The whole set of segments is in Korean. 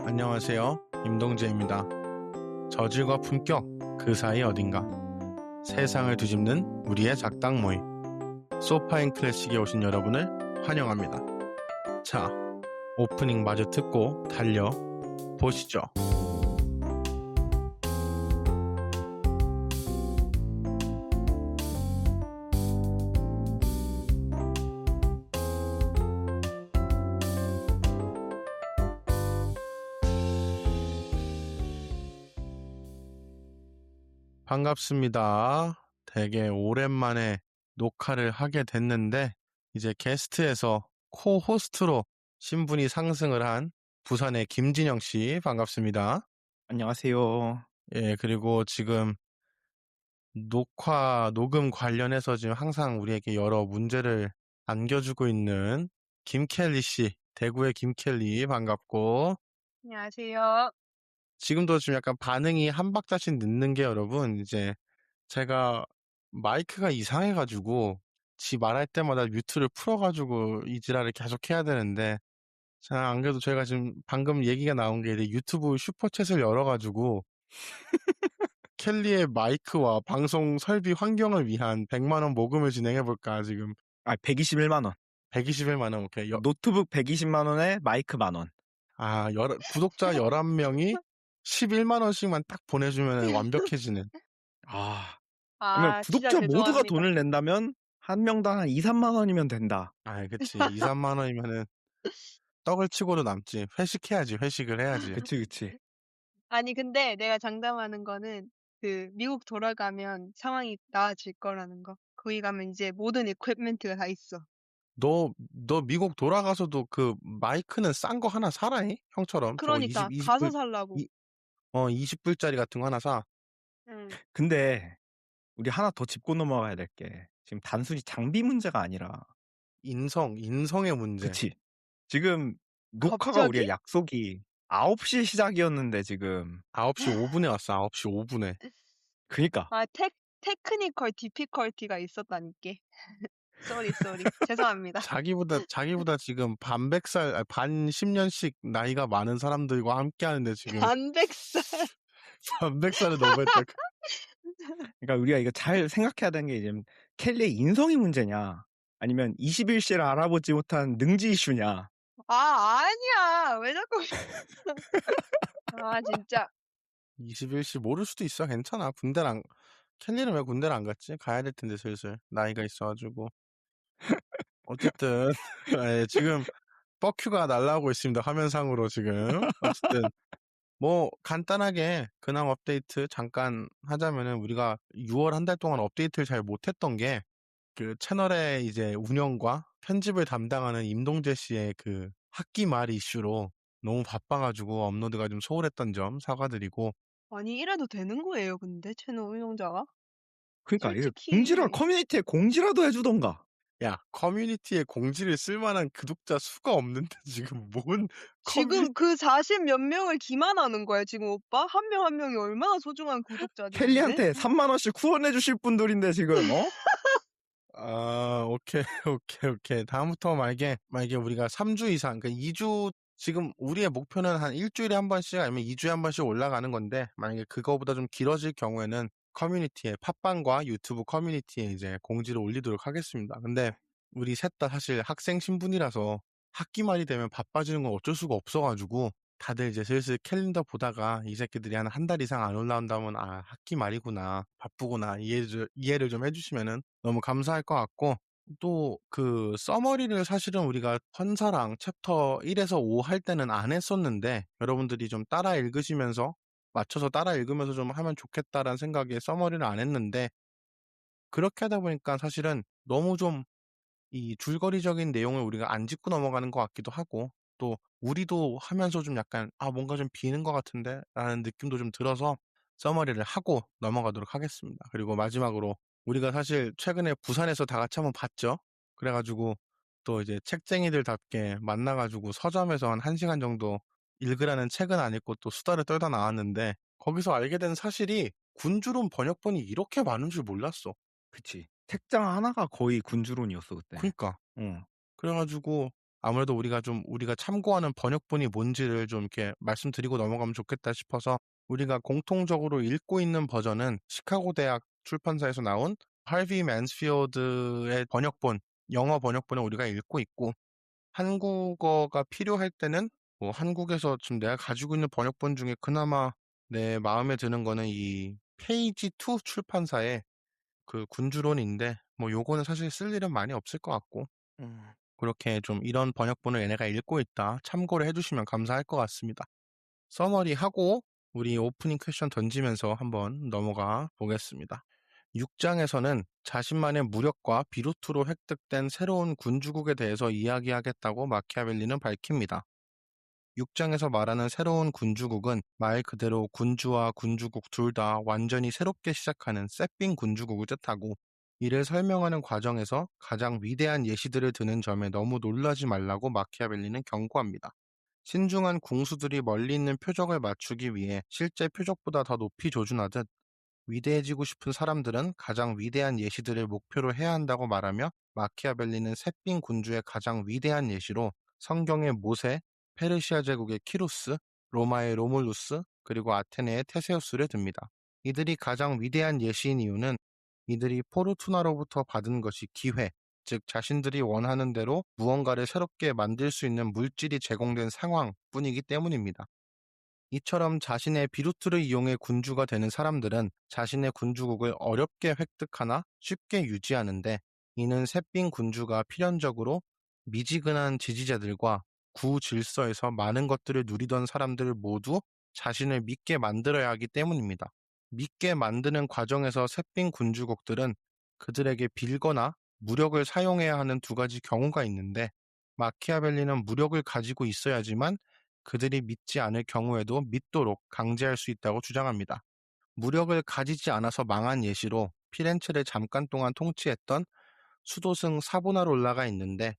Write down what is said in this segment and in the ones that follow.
안녕하세요. 임동재입니다. 저질과 품격, 그 사이 어딘가. 세상을 뒤집는 우리의 작당 모임. 소파인 클래식에 오신 여러분을 환영합니다. 자, 오프닝 마저 듣고 달려 보시죠. 반갑습니다. 되게 오랜만에 녹화를 하게 됐는데 이제 게스트에서 코호스트로 신분이 상승을 한 부산의 김진영 씨 반갑습니다. 안녕하세요. 예, 그리고 지금 녹음 관련해서 지금 항상 우리에게 여러 문제를 안겨주고 있는 김켈리 씨, 대구의 김켈리 반갑고, 안녕하세요. 지금도 지금 약간 반응이 한 박자씩 늦는 게 여러분, 이제 제가 마이크가 이상해가지고 지 말할 때마다 뮤트를 풀어가지고 이 지랄을 계속 해야 되는데, 자, 안 그래도 저희가 지금 방금 얘기가 나온 게 이제 유튜브 슈퍼챗을 열어가지고 켈리의 마이크와 방송 설비 환경을 위한 100만 원 모금을 진행해볼까 지금. 121만 원. 121만 원. 오케이. 노트북 120만 원에 마이크 만 원. 구독자 11명이 11만 원씩만 딱 보내주면 완벽해지는. 그러면 진짜 구독자 모두가 죄송합니다. 돈을 낸다면 한 명당 한 2, 3만 원이면 된다. 그치. 2, 3만 원이면은 떡을 치고도 남지. 회식해야지. 회식을 해야지. 그치. 아니, 근데 내가 장담하는 거는 미국 돌아가면 상황이 나아질 거라는 거. 거기 가면 이제 모든 이퀴프먼트가 다 있어. 너 미국 돌아가서도 그 마이크는 싼 거 하나 사라잉? 형처럼. 저거 그러니까 20, 가서 20불, 살라고. 20불짜리 같은 거 하나 사. 응. 근데 우리 하나 더 짚고 넘어가야 될 게 지금 단순히 장비 문제가 아니라 인성의 문제. 그치. 지금 녹화가 갑자기? 우리의 약속이 9시 시작이었는데 지금 9시 5분에 왔어. 9시 5분에. 그니까 테크니컬 디피컬티가 있었다니까. 쏘리. 죄송합니다. 자기보다 지금 반 10년씩 나이가 많은 사람들과 함께 하는데 지금 반백살. 반 100살은 너무했다. 그러니까 우리가 이거 잘 생각해야 되는 게 이제 켈리의 인성이 문제냐 아니면 21시를 알아보지 못한 능지 이슈냐. 아니야. 왜 자꾸. 진짜. 21시 모를 수도 있어. 괜찮아. 켈리는 왜 군대를 안 갔지? 가야 될 텐데 슬슬 나이가 있어가지고. 어쨌든 지금 뻑큐가 날라오고 있습니다. 화면상으로 지금. 어쨌든 뭐 간단하게 근황 업데이트 잠깐 하자면은 우리가 6월 한 달 동안 업데이트를 잘 못했던 게 그 채널의 이제 운영과 편집을 담당하는 임동재 씨의 그 학기 말 이슈로 너무 바빠가지고 업로드가 좀 소홀했던 점 사과드리고. 아니, 이래도 되는 거예요, 근데 채널 운영자가? 그러니까 이게 솔직히 커뮤니티에 공지라도 해주던가. 야, 커뮤니티에 공지를 쓸만한 구독자 수가 없는데 지금 뭔 지금 그 40 몇 명을 기만하는 거야, 지금 오빠? 한 명 한 명이 얼마나 소중한 구독자지, 근데? 켈리한테 3만 원씩 후원해 주실 분들인데 지금 오케이. 다음부터 만약에 우리가 3주 이상, 그러니까 2주, 지금 우리의 목표는 한 일주일에 한 번씩 아니면 2주에 한 번씩 올라가는 건데, 만약에 그거보다 좀 길어질 경우에는 커뮤니티에, 팟빵과 유튜브 커뮤니티에 이제 공지를 올리도록 하겠습니다. 근데 우리 셋 다 사실 학생 신분이라서 학기 말이 되면 바빠지는 건 어쩔 수가 없어가지고, 다들 이제 슬슬 캘린더 보다가 이 새끼들이 한 달 이상 안 올라온다면 학기 말이구나, 바쁘구나, 이해를 좀 해주시면은 너무 감사할 것 같고, 또 그 서머리를 사실은 우리가 헌사랑 챕터 1에서 5 할 때는 안 했었는데 여러분들이 좀 따라 읽으시면서 맞춰서 따라 읽으면서 좀 하면 좋겠다라는 생각에 서머리를 안 했는데, 그렇게 하다 보니까 사실은 너무 좀 이 줄거리적인 내용을 우리가 안 짚고 넘어가는 것 같기도 하고, 또 우리도 하면서 좀 약간 뭔가 좀 비는 것 같은데 라는 느낌도 좀 들어서 서머리를 하고 넘어가도록 하겠습니다. 그리고 마지막으로 우리가 사실 최근에 부산에서 다 같이 한번 봤죠. 그래가지고 또 이제 책쟁이들답게 만나가지고 서점에서 한 1시간 정도 읽으라는 책은 안 읽고 또 수다를 떨다 나왔는데, 거기서 알게 된 사실이 군주론 번역본이 이렇게 많은 줄 몰랐어. 그치. 책장 하나가 거의 군주론이었어 그때. 그러니까. 응. 그래가지고 아무래도 우리가 참고하는 번역본이 뭔지를 좀 이렇게 말씀드리고 넘어가면 좋겠다 싶어서 우리가 공통적으로 읽고 있는 버전은 시카고 대학 출판사에서 나온 할비 맨스필드의 번역본, 영어 번역본을 우리가 읽고 있고 한국어가 필요할 때는 뭐 한국에서 지금 내가 가지고 있는 번역본 중에 그나마 내 마음에 드는 거는 이 페이지 2 출판사의 그 군주론인데 뭐 요거는 사실 쓸 일은 많이 없을 것 같고 그렇게 좀 이런 번역본을 얘네가 읽고 있다 참고를 해주시면 감사할 것 같습니다. 서머리 하고 우리 오프닝 퀘션 던지면서 한번 넘어가 보겠습니다. 6장에서는 자신만의 무력과 비루트로 획득된 새로운 군주국에 대해서 이야기하겠다고 마키아벨리는 밝힙니다. 6장에서 말하는 새로운 군주국은 말 그대로 군주와 군주국 둘 다 완전히 새롭게 시작하는 세핑 군주국을 뜻하고 이를 설명하는 과정에서 가장 위대한 예시들을 드는 점에 너무 놀라지 말라고 마키아벨리는 경고합니다. 신중한 궁수들이 멀리 있는 표적을 맞추기 위해 실제 표적보다 더 높이 조준하듯 위대해지고 싶은 사람들은 가장 위대한 예시들을 목표로 해야 한다고 말하며 마키아벨리는 셋빈 군주의 가장 위대한 예시로 성경의 모세, 페르시아 제국의 키루스, 로마의 로물루스, 그리고 아테네의 테세우스를 듭니다. 이들이 가장 위대한 예시인 이유는 이들이 포르투나로부터 받은 것이 기회, 즉 자신들이 원하는 대로 무언가를 새롭게 만들 수 있는 물질이 제공된 상황뿐이기 때문입니다. 이처럼 자신의 비루트를 이용해 군주가 되는 사람들은 자신의 군주국을 어렵게 획득하나 쉽게 유지하는데 이는 셋빈 군주가 필연적으로 미지근한 지지자들과 구질서에서 많은 것들을 누리던 사람들을 모두 자신을 믿게 만들어야 하기 때문입니다. 믿게 만드는 과정에서 셋빈 군주국들은 그들에게 빌거나 무력을 사용해야 하는 두 가지 경우가 있는데 마키아벨리는 무력을 가지고 있어야지만 그들이 믿지 않을 경우에도 믿도록 강제할 수 있다고 주장합니다. 무력을 가지지 않아서 망한 예시로 피렌체를 잠깐 동안 통치했던 수도승 사보나롤라가 있는데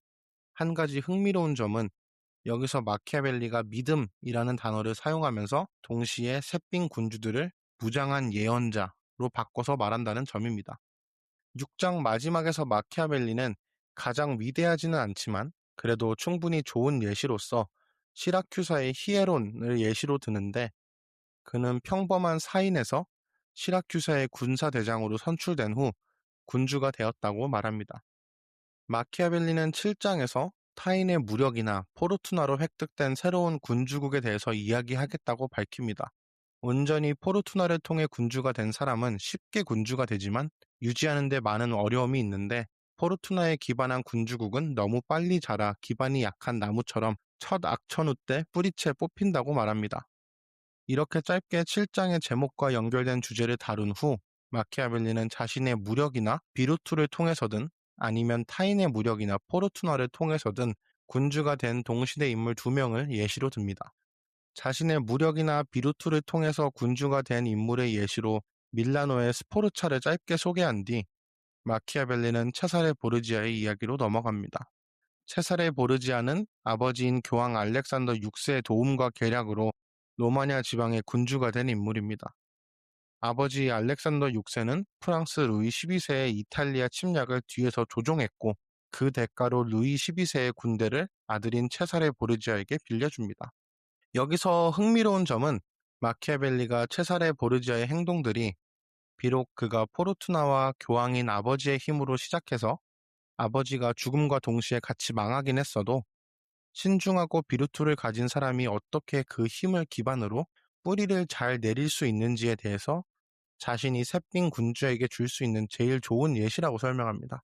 한 가지 흥미로운 점은 여기서 마키아벨리가 믿음이라는 단어를 사용하면서 동시에 셋빈 군주들을 무장한 예언자로 바꿔서 말한다는 점입니다. 6장 마지막에서 마키아벨리는 가장 위대하지는 않지만 그래도 충분히 좋은 예시로서 시라큐사의 히에론을 예시로 드는데 그는 평범한 사인에서 시라큐사의 군사대장으로 선출된 후 군주가 되었다고 말합니다. 마키아벨리는 7장에서 타인의 무력이나 포르투나로 획득된 새로운 군주국에 대해서 이야기하겠다고 밝힙니다. 온전히 포르투나를 통해 군주가 된 사람은 쉽게 군주가 되지만 유지하는 데 많은 어려움이 있는데 포르투나에 기반한 군주국은 너무 빨리 자라 기반이 약한 나무처럼 첫 악천후 때 뿌리채 뽑힌다고 말합니다. 이렇게 짧게 7장의 제목과 연결된 주제를 다룬 후 마키아벨리는 자신의 무력이나 비루투를 통해서든 아니면 타인의 무력이나 포르투나를 통해서든 군주가 된 동시대 인물 2명을 예시로 듭니다. 자신의 무력이나 비루투를 통해서 군주가 된 인물의 예시로 밀라노의 스포르차를 짧게 소개한 뒤 마키아벨리는 체사레 보르지아의 이야기로 넘어갑니다. 체사레 보르지아는 아버지인 교황 알렉산더 6세의 도움과 계략으로 로마냐 지방의 군주가 된 인물입니다. 아버지 알렉산더 6세는 프랑스 루이 12세의 이탈리아 침략을 뒤에서 조종했고 그 대가로 루이 12세의 군대를 아들인 체사레 보르지아에게 빌려줍니다. 여기서 흥미로운 점은 마키아벨리가 체사레 보르지아의 행동들이 비록 그가 포르투나와 교황인 아버지의 힘으로 시작해서 아버지가 죽음과 동시에 같이 망하긴 했어도 신중하고 비루투를 가진 사람이 어떻게 그 힘을 기반으로 뿌리를 잘 내릴 수 있는지에 대해서 자신이 셋빈 군주에게 줄 수 있는 제일 좋은 예시라고 설명합니다.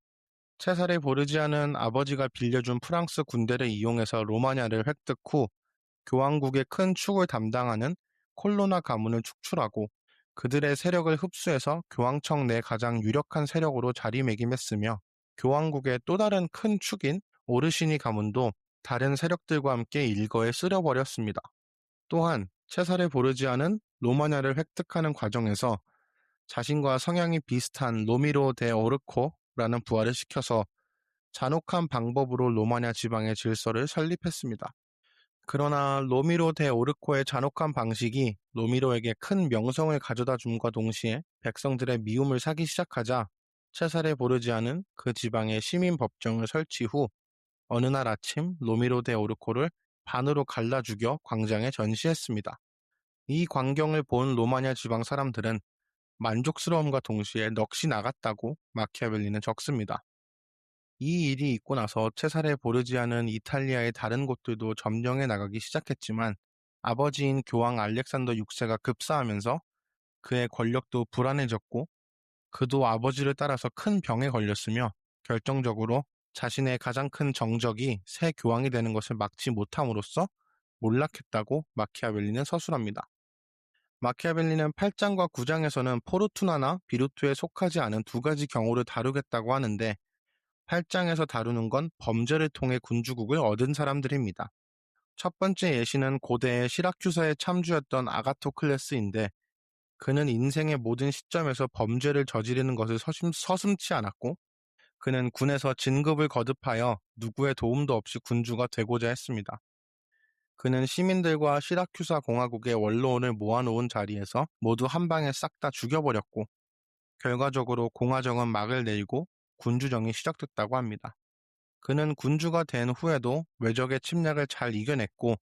체사레 보르지아는 아버지가 빌려준 프랑스 군대를 이용해서 로마냐를 획득 후 교황국의 큰 축을 담당하는 콜로나 가문을 축출하고 그들의 세력을 흡수해서 교황청 내 가장 유력한 세력으로 자리매김했으며 교황국의 또 다른 큰 축인 오르시니 가문도 다른 세력들과 함께 일거에 쓸어버렸습니다. 또한 체사레 보르지아는 로마냐를 획득하는 과정에서 자신과 성향이 비슷한 로미로 데 오르코라는 부하를 시켜서 잔혹한 방법으로 로마냐 지방의 질서를 설립했습니다. 그러나 로미로 데 오르코의 잔혹한 방식이 로미로에게 큰 명성을 가져다 줌과 동시에 백성들의 미움을 사기 시작하자 체사레 보르지아는 그 지방에 시민 법정을 설치 후 어느 날 아침 로미로 대 오르코를 반으로 갈라 죽여 광장에 전시했습니다. 이 광경을 본 로마냐 지방 사람들은 만족스러움과 동시에 넋이 나갔다고 마키아벨리는 적습니다. 이 일이 있고 나서 체사레 보르지아는 이탈리아의 다른 곳들도 점령해 나가기 시작했지만 아버지인 교황 알렉산더 6세가 급사하면서 그의 권력도 불안해졌고 그도 아버지를 따라서 큰 병에 걸렸으며 결정적으로 자신의 가장 큰 정적이 새 교황이 되는 것을 막지 못함으로써 몰락했다고 마키아벨리는 서술합니다. 마키아벨리는 8장과 9장에서는 포르투나나 비루투에 속하지 않은 두 가지 경우를 다루겠다고 하는데 8장에서 다루는 건 범죄를 통해 군주국을 얻은 사람들입니다. 첫 번째 예시는 고대의 시라큐사의 참주였던 아가토클레스인데 그는 인생의 모든 시점에서 범죄를 저지르는 것을 서슴지 않았고 그는 군에서 진급을 거듭하여 누구의 도움도 없이 군주가 되고자 했습니다. 그는 시민들과 시라큐사 공화국의 원로원을 모아놓은 자리에서 모두 한 방에 싹 다 죽여버렸고 결과적으로 공화정은 막을 내리고 군주정이 시작됐다고 합니다. 그는 군주가 된 후에도 외적의 침략을 잘 이겨냈고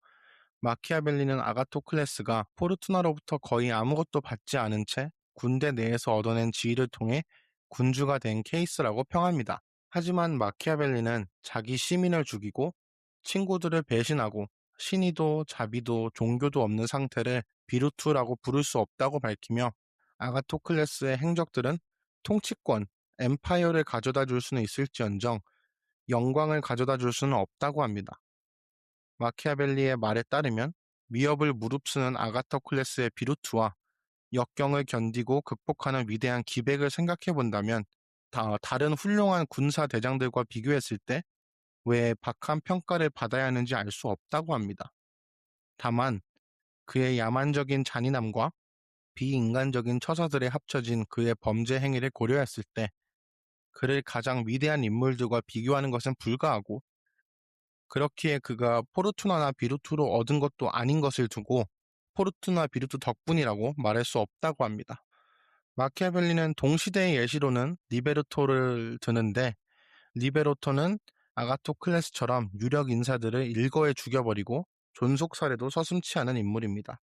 마키아벨리는 아가토클레스가 포르투나로부터 거의 아무것도 받지 않은 채 군대 내에서 얻어낸 지위를 통해 군주가 된 케이스라고 평합니다. 하지만 마키아벨리는 자기 시민을 죽이고 친구들을 배신하고 신의도 자비도 종교도 없는 상태를 비루투라고 부를 수 없다고 밝히며 아가토클레스의 행적들은 통치권, 엠파이어를 가져다 줄 수는 있을지언정 영광을 가져다 줄 수는 없다고 합니다. 마키아벨리의 말에 따르면 위협을 무릅쓰는 아가토클레스의 비루투와 역경을 견디고 극복하는 위대한 기백을 생각해 본다면 다른 훌륭한 군사 대장들과 비교했을 때 왜 박한 평가를 받아야 하는지 알 수 없다고 합니다. 다만 그의 야만적인 잔인함과 비인간적인 처사들에 합쳐진 그의 범죄 행위를 고려했을 때 그를 가장 위대한 인물들과 비교하는 것은 불가하고 그렇기에 그가 포르투나나 비루투로 얻은 것도 아닌 것을 두고 포르투나 비루투 덕분이라고 말할 수 없다고 합니다. 마키아벨리는 동시대의 예시로는 리베르토를 드는데 리베르토는 아가토클레스처럼 유력 인사들을 일거에 죽여버리고 존속살해도 서슴지 않은 인물입니다.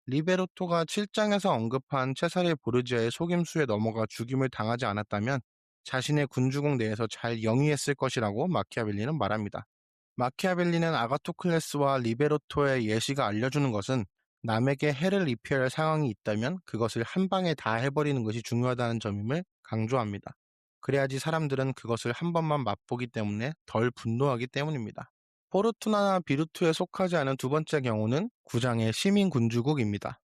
리베르토가 7장에서 언급한 체사레 보르지아의 속임수에 넘어가 죽임을 당하지 않았다면 자신의 군주국 내에서 잘 영위했을 것이라고 마키아벨리는 말합니다. 마키아벨리는 아가토클레스와 리베르토의 예시가 알려주는 것은 남에게 해를 입혀야 할 상황이 있다면 그것을 한 방에 다 해버리는 것이 중요하다는 점임을 강조합니다. 그래야지 사람들은 그것을 한 번만 맛보기 때문에 덜 분노하기 때문입니다. 포르투나나 비루투에 속하지 않은 두 번째 경우는 9장의 시민군주국입니다.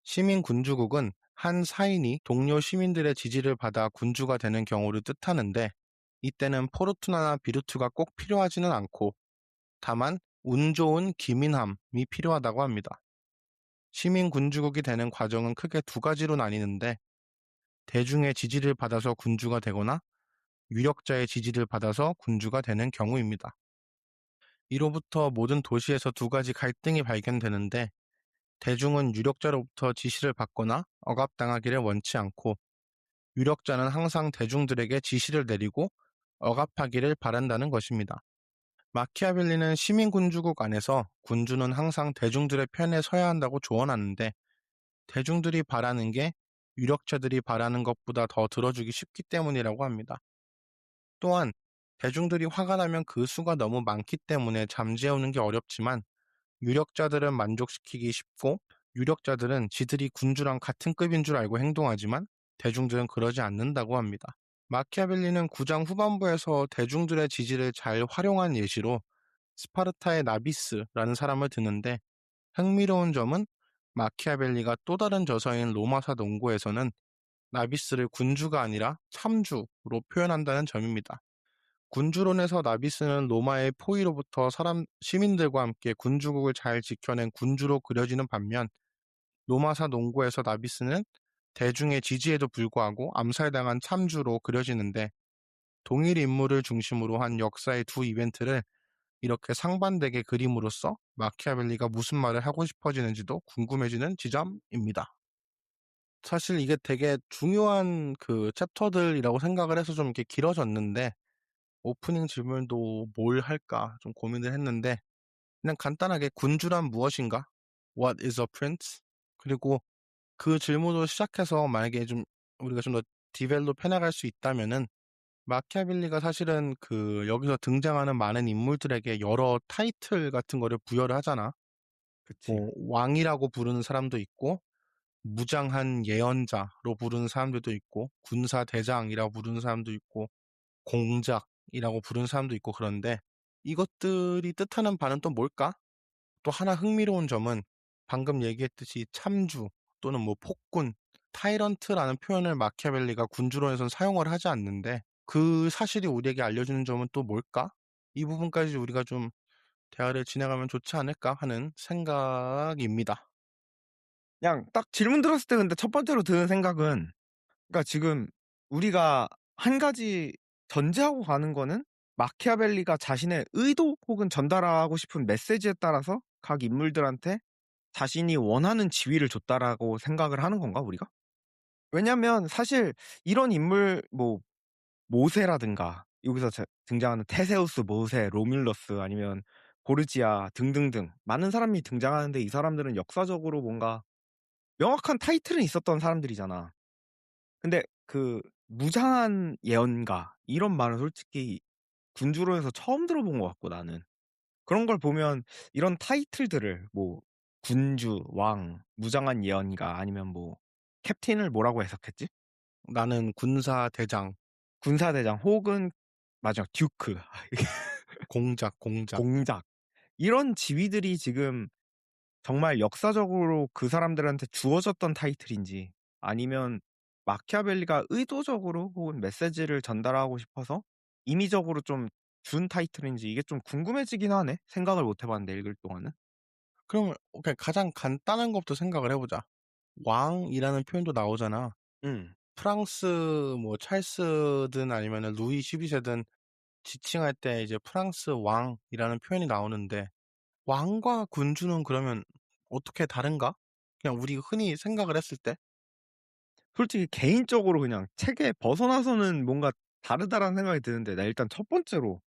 시민군주국은 한 사인이 동료 시민들의 지지를 받아 군주가 되는 경우를 뜻하는데 이때는 포르투나나 비루투가 꼭 필요하지는 않고 다만 운 좋은 기민함이 필요하다고 합니다. 시민군주국이 되는 과정은 크게 두 가지로 나뉘는데 대중의 지지를 받아서 군주가 되거나 유력자의 지지를 받아서 군주가 되는 경우입니다. 이로부터 모든 도시에서 두 가지 갈등이 발견되는데 대중은 유력자로부터 지시를 받거나 억압당하기를 원치 않고 유력자는 항상 대중들에게 지시를 내리고 억압하기를 바란다는 것입니다. 마키아벨리는 시민군주국 안에서 군주는 항상 대중들의 편에 서야 한다고 조언하는데 대중들이 바라는 게 유력자들이 바라는 것보다 더 들어주기 쉽기 때문이라고 합니다. 또한 대중들이 화가 나면 그 수가 너무 많기 때문에 잠재우는 게 어렵지만 유력자들은 만족시키기 쉽고 유력자들은 지들이 군주랑 같은 급인 줄 알고 행동하지만 대중들은 그러지 않는다고 합니다. 마키아벨리는 9장 후반부에서 대중들의 지지를 잘 활용한 예시로 스파르타의 나비스라는 사람을 드는데 흥미로운 점은 마키아벨리가 또 다른 저서인 로마사 농고에서는 나비스를 군주가 아니라 참주로 표현한다는 점입니다. 군주론에서 나비스는 로마의 포위로부터 시민들과 함께 군주국을 잘 지켜낸 군주로 그려지는 반면 로마사 농고에서 나비스는 대중의 지지에도 불구하고 암살당한 참주로 그려지는데 동일 인물을 중심으로 한 역사의 두 이벤트를 이렇게 상반되게 그림으로써 마키아벨리가 무슨 말을 하고 싶어지는지도 궁금해지는 지점입니다. 사실 이게 되게 중요한 그 챕터들이라고 생각을 해서 좀 이렇게 길어졌는데 오프닝 질문도 뭘 할까 좀 고민을 했는데 그냥 간단하게 "군주란 무엇인가? What is a prince?" 그리고 그 질문으로 시작해서 만약에 좀 우리가 좀 더 디벨롭 해 나갈 수 있다면은 마키아벨리가 사실은 그 여기서 등장하는 많은 인물들에게 여러 타이틀 같은 거를 부여를 하잖아. 그치. 뭐 왕이라고 부르는 사람도 있고 무장한 예언자로 부르는 사람들도 있고 군사대장이라고 부르는 사람도 있고 공작이라고 부르는 사람도 있고 그런데 이것들이 뜻하는 바는 또 뭘까? 또 하나 흥미로운 점은 방금 얘기했듯이 참주 또는 뭐 폭군, 타이런트라는 표현을 마키아벨리가 군주론에선 사용을 하지 않는데 그 사실이 우리에게 알려주는 점은 또 뭘까? 이 부분까지 우리가 좀 대화를 진행하면 좋지 않을까 하는 생각입니다. 그냥 딱 질문 들었을 때 근데 첫 번째로 드는 생각은 그러니까 지금 우리가 한 가지 전제하고 가는 거는 마키아벨리가 자신의 의도 혹은 전달하고 싶은 메시지에 따라서 각 인물들한테 자신이 원하는 지위를 줬다라고 생각을 하는 건가 우리가? 왜냐면 사실 이런 인물 뭐 모세라든가 여기서 등장하는 테세우스, 모세, 로뮬러스 아니면 고르지아 등등등 많은 사람이 등장하는데 이 사람들은 역사적으로 뭔가 명확한 타이틀은 있었던 사람들이잖아. 근데 그 무장한 예언가 이런 말은 솔직히 군주로에서 처음 들어본 것 같고 나는. 그런 걸 보면 이런 타이틀들을 뭐 군주, 왕, 무장한 예언가 아니면 뭐 캡틴을 뭐라고 해석했지? 나는 군사대장, 군사대장 혹은 맞아 듀크, 공작. 공작 이런 지위들이 지금 정말 역사적으로 그 사람들한테 주어졌던 타이틀인지 아니면 마키아벨리가 의도적으로 혹은 메시지를 전달하고 싶어서 임의적으로 좀 준 타이틀인지 이게 좀 궁금해지긴 하네. 생각을 못 해봤는데 읽을 동안은. 그럼 오케이 가장 간단한 것부터 생각을 해 보자. 왕이라는 표현도 나오잖아. 응. 프랑스 뭐 찰스든 아니면은 루이 12세든 지칭할 때 이제 프랑스 왕이라는 표현이 나오는데 왕과 군주는 그러면 어떻게 다른가? 그냥 우리 흔히 생각을 했을 때? 솔직히 개인적으로 그냥 책에 벗어나서는 뭔가 다르다라는 생각이 드는데 나 일단 첫 번째로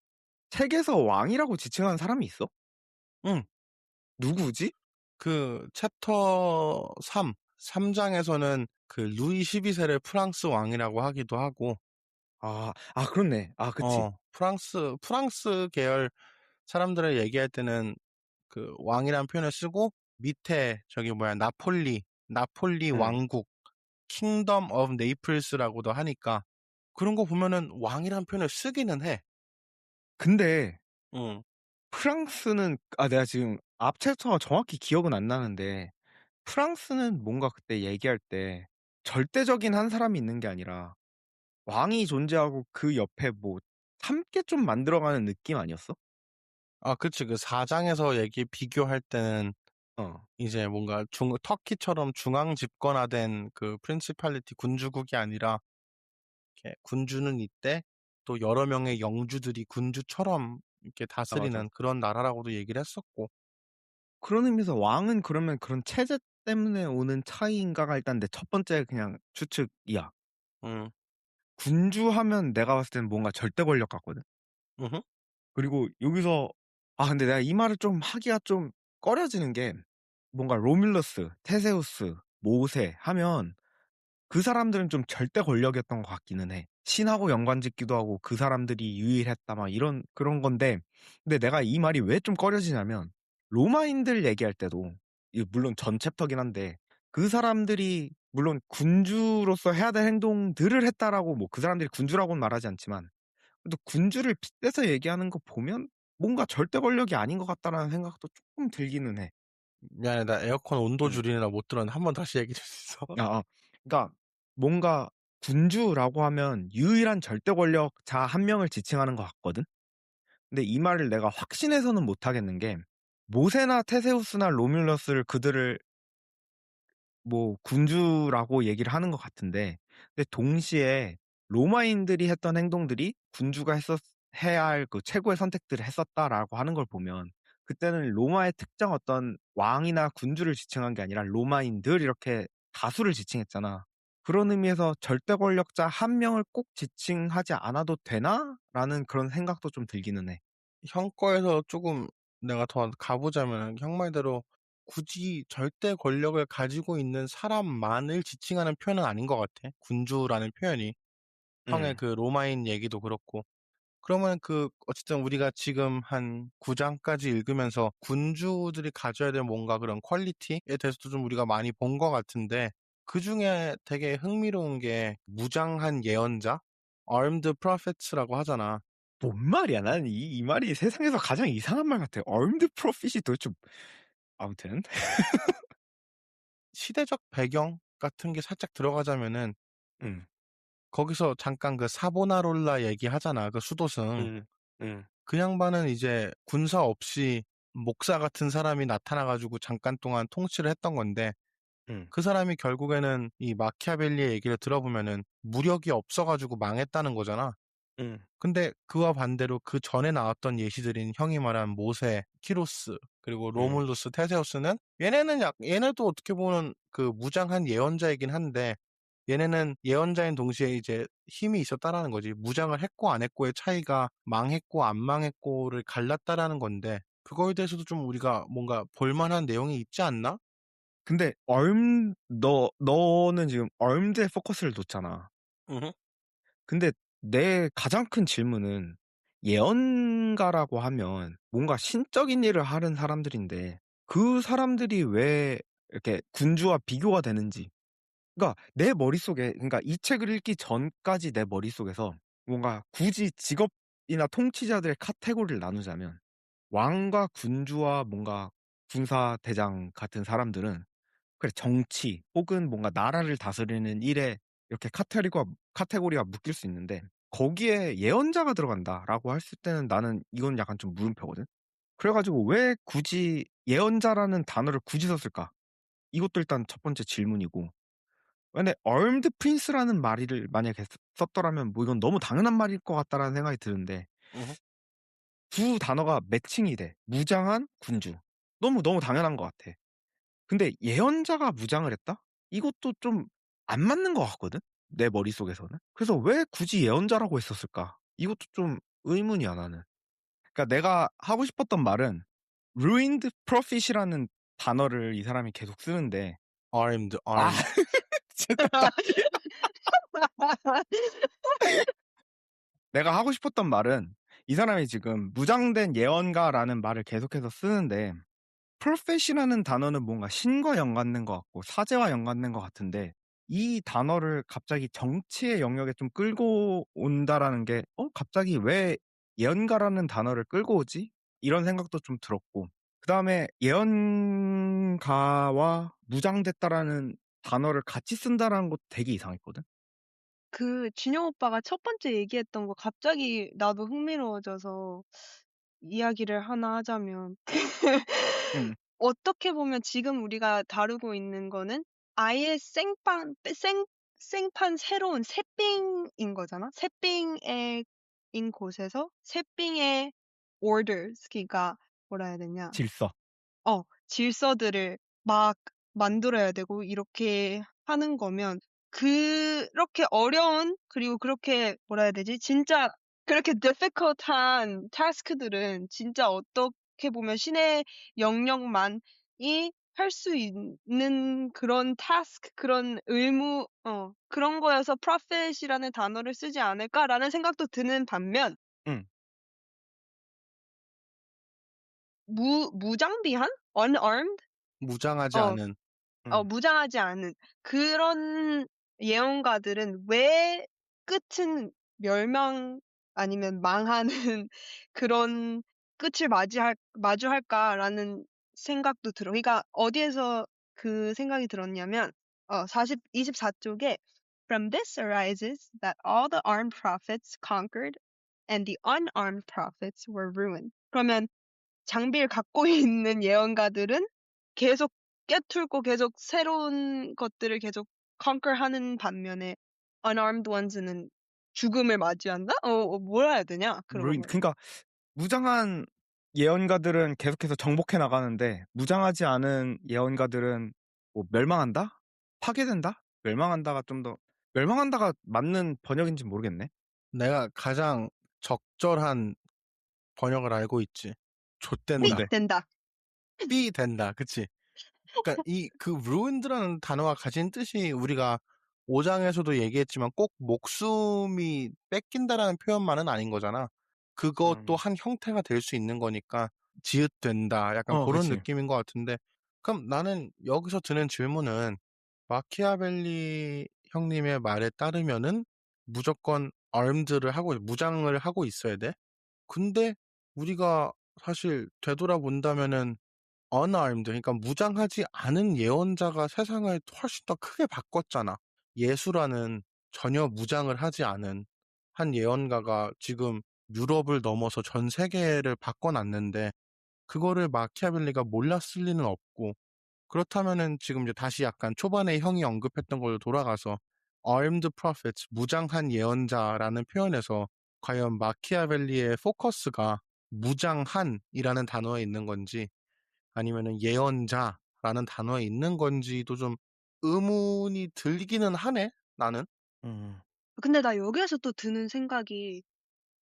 책에서 왕이라고 지칭하는 사람이 있어? 응. 누구지? 그 챕터 3 장에서는 그 루이 12세를 프랑스 왕이라고 하기도 하고 그렇네. 그치. 프랑스 계열 사람들을 얘기할 때는 그 왕이라는 표현을 쓰고 밑에 저기 뭐야 나폴리 응. 왕국 킹덤 오브 네이플스라고도 하니까 그런 거 보면은 왕이라는 표현을 쓰기는 해. 근데 응. 프랑스는 내가 지금 앞 챕터가 정확히 기억은 안 나는데 프랑스는 뭔가 그때 얘기할 때 절대적인 한 사람이 있는 게 아니라 왕이 존재하고 그 옆에 뭐 함께 좀 만들어가는 느낌 아니었어? 아 그치. 그 4 장에서 얘기 비교할 때는 어. 이제 뭔가 중 터키처럼 중앙 집권화된 그 프린시팔리티 군주국이 아니라 이렇게 군주는 이때 또 여러 명의 영주들이 군주처럼 이렇게 맞아. 다스리는 그런 나라라고도 얘기를 했었고. 그런 의미에서 왕은 그러면 그런 체제 때문에 오는 차이인가가 일단 내 첫 번째 그냥 추측이야. 음. 군주하면 내가 봤을 때는 뭔가 절대 권력 같거든. 음흠. 그리고 여기서 근데 내가 이 말을 좀 하기가 좀 꺼려지는 게 뭔가 로뮬러스, 테세우스, 모세 하면 그 사람들은 좀 절대 권력이었던 것 같기는 해. 신하고 연관짓기도 하고 그 사람들이 유일했다 막 이런 그런 건데 근데 내가 이 말이 왜 좀 꺼려지냐면 로마인들 얘기할 때도 이게 물론 전 챕터긴 한데 그 사람들이 물론 군주로서 해야 될 행동들을 했다라고 뭐 그 사람들이 군주라고는 말하지 않지만 그래도 군주를 빗대서 얘기하는 거 보면 뭔가 절대 권력이 아닌 것 같다라는 생각도 조금 들기는 해. 미안해. 나 에어컨 온도 음. 줄이느라 못 들었는데 한 번 다시 얘기해 줄 수 있어? 그러니까 뭔가 군주라고 하면 유일한 절대 권력자 한 명을 지칭하는 것 같거든. 근데 이 말을 내가 확신해서는 못 하겠는 게 모세나 테세우스나 로뮬러스를 그들을 뭐 군주라고 얘기를 하는 것 같은데 근데 동시에 로마인들이 했던 행동들이 군주가 해야 할 그 최고의 선택들을 했었다라고 하는 걸 보면 그때는 로마의 특정 어떤 왕이나 군주를 지칭한 게 아니라 로마인들 이렇게 다수를 지칭했잖아. 그런 의미에서 '절대 권력자 한 명을 꼭 지칭하지 않아도 되나?'라는 그런 생각도 좀 들기는 해. 형 거에서 쪼금 내가 더 가보자면은 형 말대로 굳이 절대 권력을 가지고 있는 사람만을 지칭하는 표현은 아닌 것 같아, 군주라는 표현이. 형의 음. 그 로마인 얘기도 그렇고. 그러면은 어쨌든 우리가 지금 한 9 장까지 읽으면서 군주들이 가져야 될 뭔가 그런 퀄리티에 대해서도 좀 우리가 많이 본 것 같은데, 그중에 되게 흥미로운 게 무장한 예언자? armed prophets라고 하잖아. 뭔 말이야. 나는 이 말이 세상에서 가장 이상한 말 같아. armed prophet이 도대체 아무튼. 시대적 배경 같은 게 살짝 들어가자면은 음. 거기서 잠깐 그 사보나롤라 얘기하잖아, 그 수도승. 음. 음. 그 양반은 이제 군사 없이 목사 같은 사람이 나타나 가지고 잠깐 동안 통치를 했던 건데, 음. 그 사람이 결국에는 이 마키아벨리의 얘기를 들어보면은 무력이 없어 가지고 망했다는 거잖아. 음. 근데 그와 반대로 그 전에 나왔던 예시들인 형이 말한 모세, 키루스, 그리고 음. 로물루스, 테세우스는 얘네도 어떻게 보면 그 무장한 예언자이긴 한데, 얘네는 예언자인 동시에 이제 힘이 있었다라는 거지. 무장을 했고 안 했고의 차이가 망했고 안 망했고를 갈랐다라는 건데, 그거에 대해서도 좀 우리가 뭔가 볼 만한 내용이 있지 않나? 근데 너는 지금 armed에 포커스를 뒀잖아. 음. 근데 내 가장 큰 질문은 예언가라고 하면 뭔가 신적인 일을 하는 사람들인데 그 사람들이 왜 이렇게 군주와 비교가 되는지. 그러니까 내 머릿속에, 그러니까 이 책을 읽기 전까지 내 머릿속에서 뭔가 굳이 직업이나 통치자들의 카테고리를 나누자면 왕과 군주와 뭔가 군사대장 같은 사람들은 그래 정치 혹은 뭔가 나라를 다스리는 일에 이렇게 카테고리가 묶일 수 있는데, 거기에 예언자가 들어간다라고 했을 때는 나는 이건 약간 좀 물음표거든. 그래 가지고 '왜 굳이 예언자라는 단어를 굳이 썼을까?' 이것도 일단 첫 번째 질문이고, 근데 armed prince라는 말을 만약에 썼더라면 뭐 이건 너무 당연한 말일 것 같다라는 생각이 드는데, 음. 두 단어가 매칭이 돼. 무장한 군주. 너무 당연한 것 같아. 근데 예언자가 무장을 했다? 이것도 좀 안 맞는 것 같거든, 내 머릿속에서는. 그래서 '왜 굳이 예언자라고 했었을까?' 이것도 좀 의문이야 나는. 그러니까 내가 하고 싶었던 말은 ruined prophet이라는 단어를 이 사람이 계속 쓰는데, armed, 아 armed. 진짜 내가 하고 싶었던 말은 이 사람이 지금 무장된 예언가라는 말을 계속해서 쓰는데, prophet이라는 단어는 뭔가 신과 연관된 것 같고 사제와 연관된 것 같은데, 이 단어를 갑자기 정치의 영역에 좀 끌고 온다라는 게 갑자기 왜 예언가라는 단어를 끌고 오지? 이런 생각도 좀 들었고, 그다음에 예언가와 무장됐다라는 단어를 같이 쓴다라는 것도 되게 이상했거든. 그 준영 오빠가 첫 번째 얘기했던 거 갑자기 나도 흥미로워져서 이야기를 하나 하자면 음. 어떻게 보면 지금 우리가 다루고 있는 거는 아예 생판 새로운 새삥인 거잖아. 새삥의 인 곳에서 새삥의 orders, 그러니까 뭐라 해야 되냐. 질서. 질서들을 막 만들어야 되고 이렇게 하는 거면 그렇게 어려운, 그리고 그렇게 뭐라 해야 되지? 진짜 그렇게 difficult한 task들은 진짜 어떻게 보면 신의 영역만이 할 수 있는 그런 task, 그런 의무, 그런 거여서 prophet이라는 단어를 쓰지 않을까라는 생각도 드는 반면, 음. 무장비한? unarmed? 무장하지 어. 않은. 음. 무장하지 않은 그런 예언가들은 왜 끝은 멸망 아니면 망하는 그런 끝을 마주할까라는 생각도 들어. 그러니까 어디에서 그 생각이 들었냐면 24 쪽에 "From this arises that all the armed prophets conquered and the unarmed prophets were ruined." 그러면 장비를 갖고 있는 예언가들은 계속 깨뚫고 계속 새로운 것들을 계속 conquer하는 반면에 unarmed ones는 죽음을 맞이한다? 뭐라 해야 되냐? ruin, 그러면. 그러니까 무장한 예언가들은 계속해서 정복해 나가는데 무장하지 않은 예언가들은 뭐 멸망한다? 파괴된다? 멸망한다가 좀 더 멸망한다가 맞는 번역인지 모르겠네. 내가 가장 적절한 번역을 알고 있지. 좆된다. 뭔데? 된다. 삐 된다. 그치? 그러니까 그 ruined라는 단어가 가진 뜻이 우리가 5장에서도 얘기했지만 꼭 목숨이 뺏긴다라는 표현만은 아닌 거잖아. 그것도 한 형태가 될 수 있는 거니까 지읒된다. 약간 그런 그치. 느낌인 것 같은데 그럼 나는 여기서 드는 질문은 마키아벨리 형님의 말에 따르면은 무조건 armed를 하고 무장을 하고 있어야 돼. 근데 우리가 사실 되돌아본다면은 unarmed 그러니까 무장하지 않은 예언자가 세상을 훨씬 더 크게 바꿨잖아. 예수라는 전혀 무장을 하지 않은 한 예언가가 지금 유럽을 넘어서 전 세계를 바꿔놨는데 그거를 마키아벨리가 몰랐을 리는 없고 그렇다면은 지금 이제 다시 약간 초반에 형이 언급했던 걸로 돌아가서 armed prophets, 무장한 예언자라는 표현에서 과연 마키아벨리의 포커스가 무장한이라는 단어에 있는 건지 아니면은 예언자라는 단어에 있는 건지도 좀 의문이 들기는 하네, 나는. 음. 근데 나 여기에서 또 드는 생각이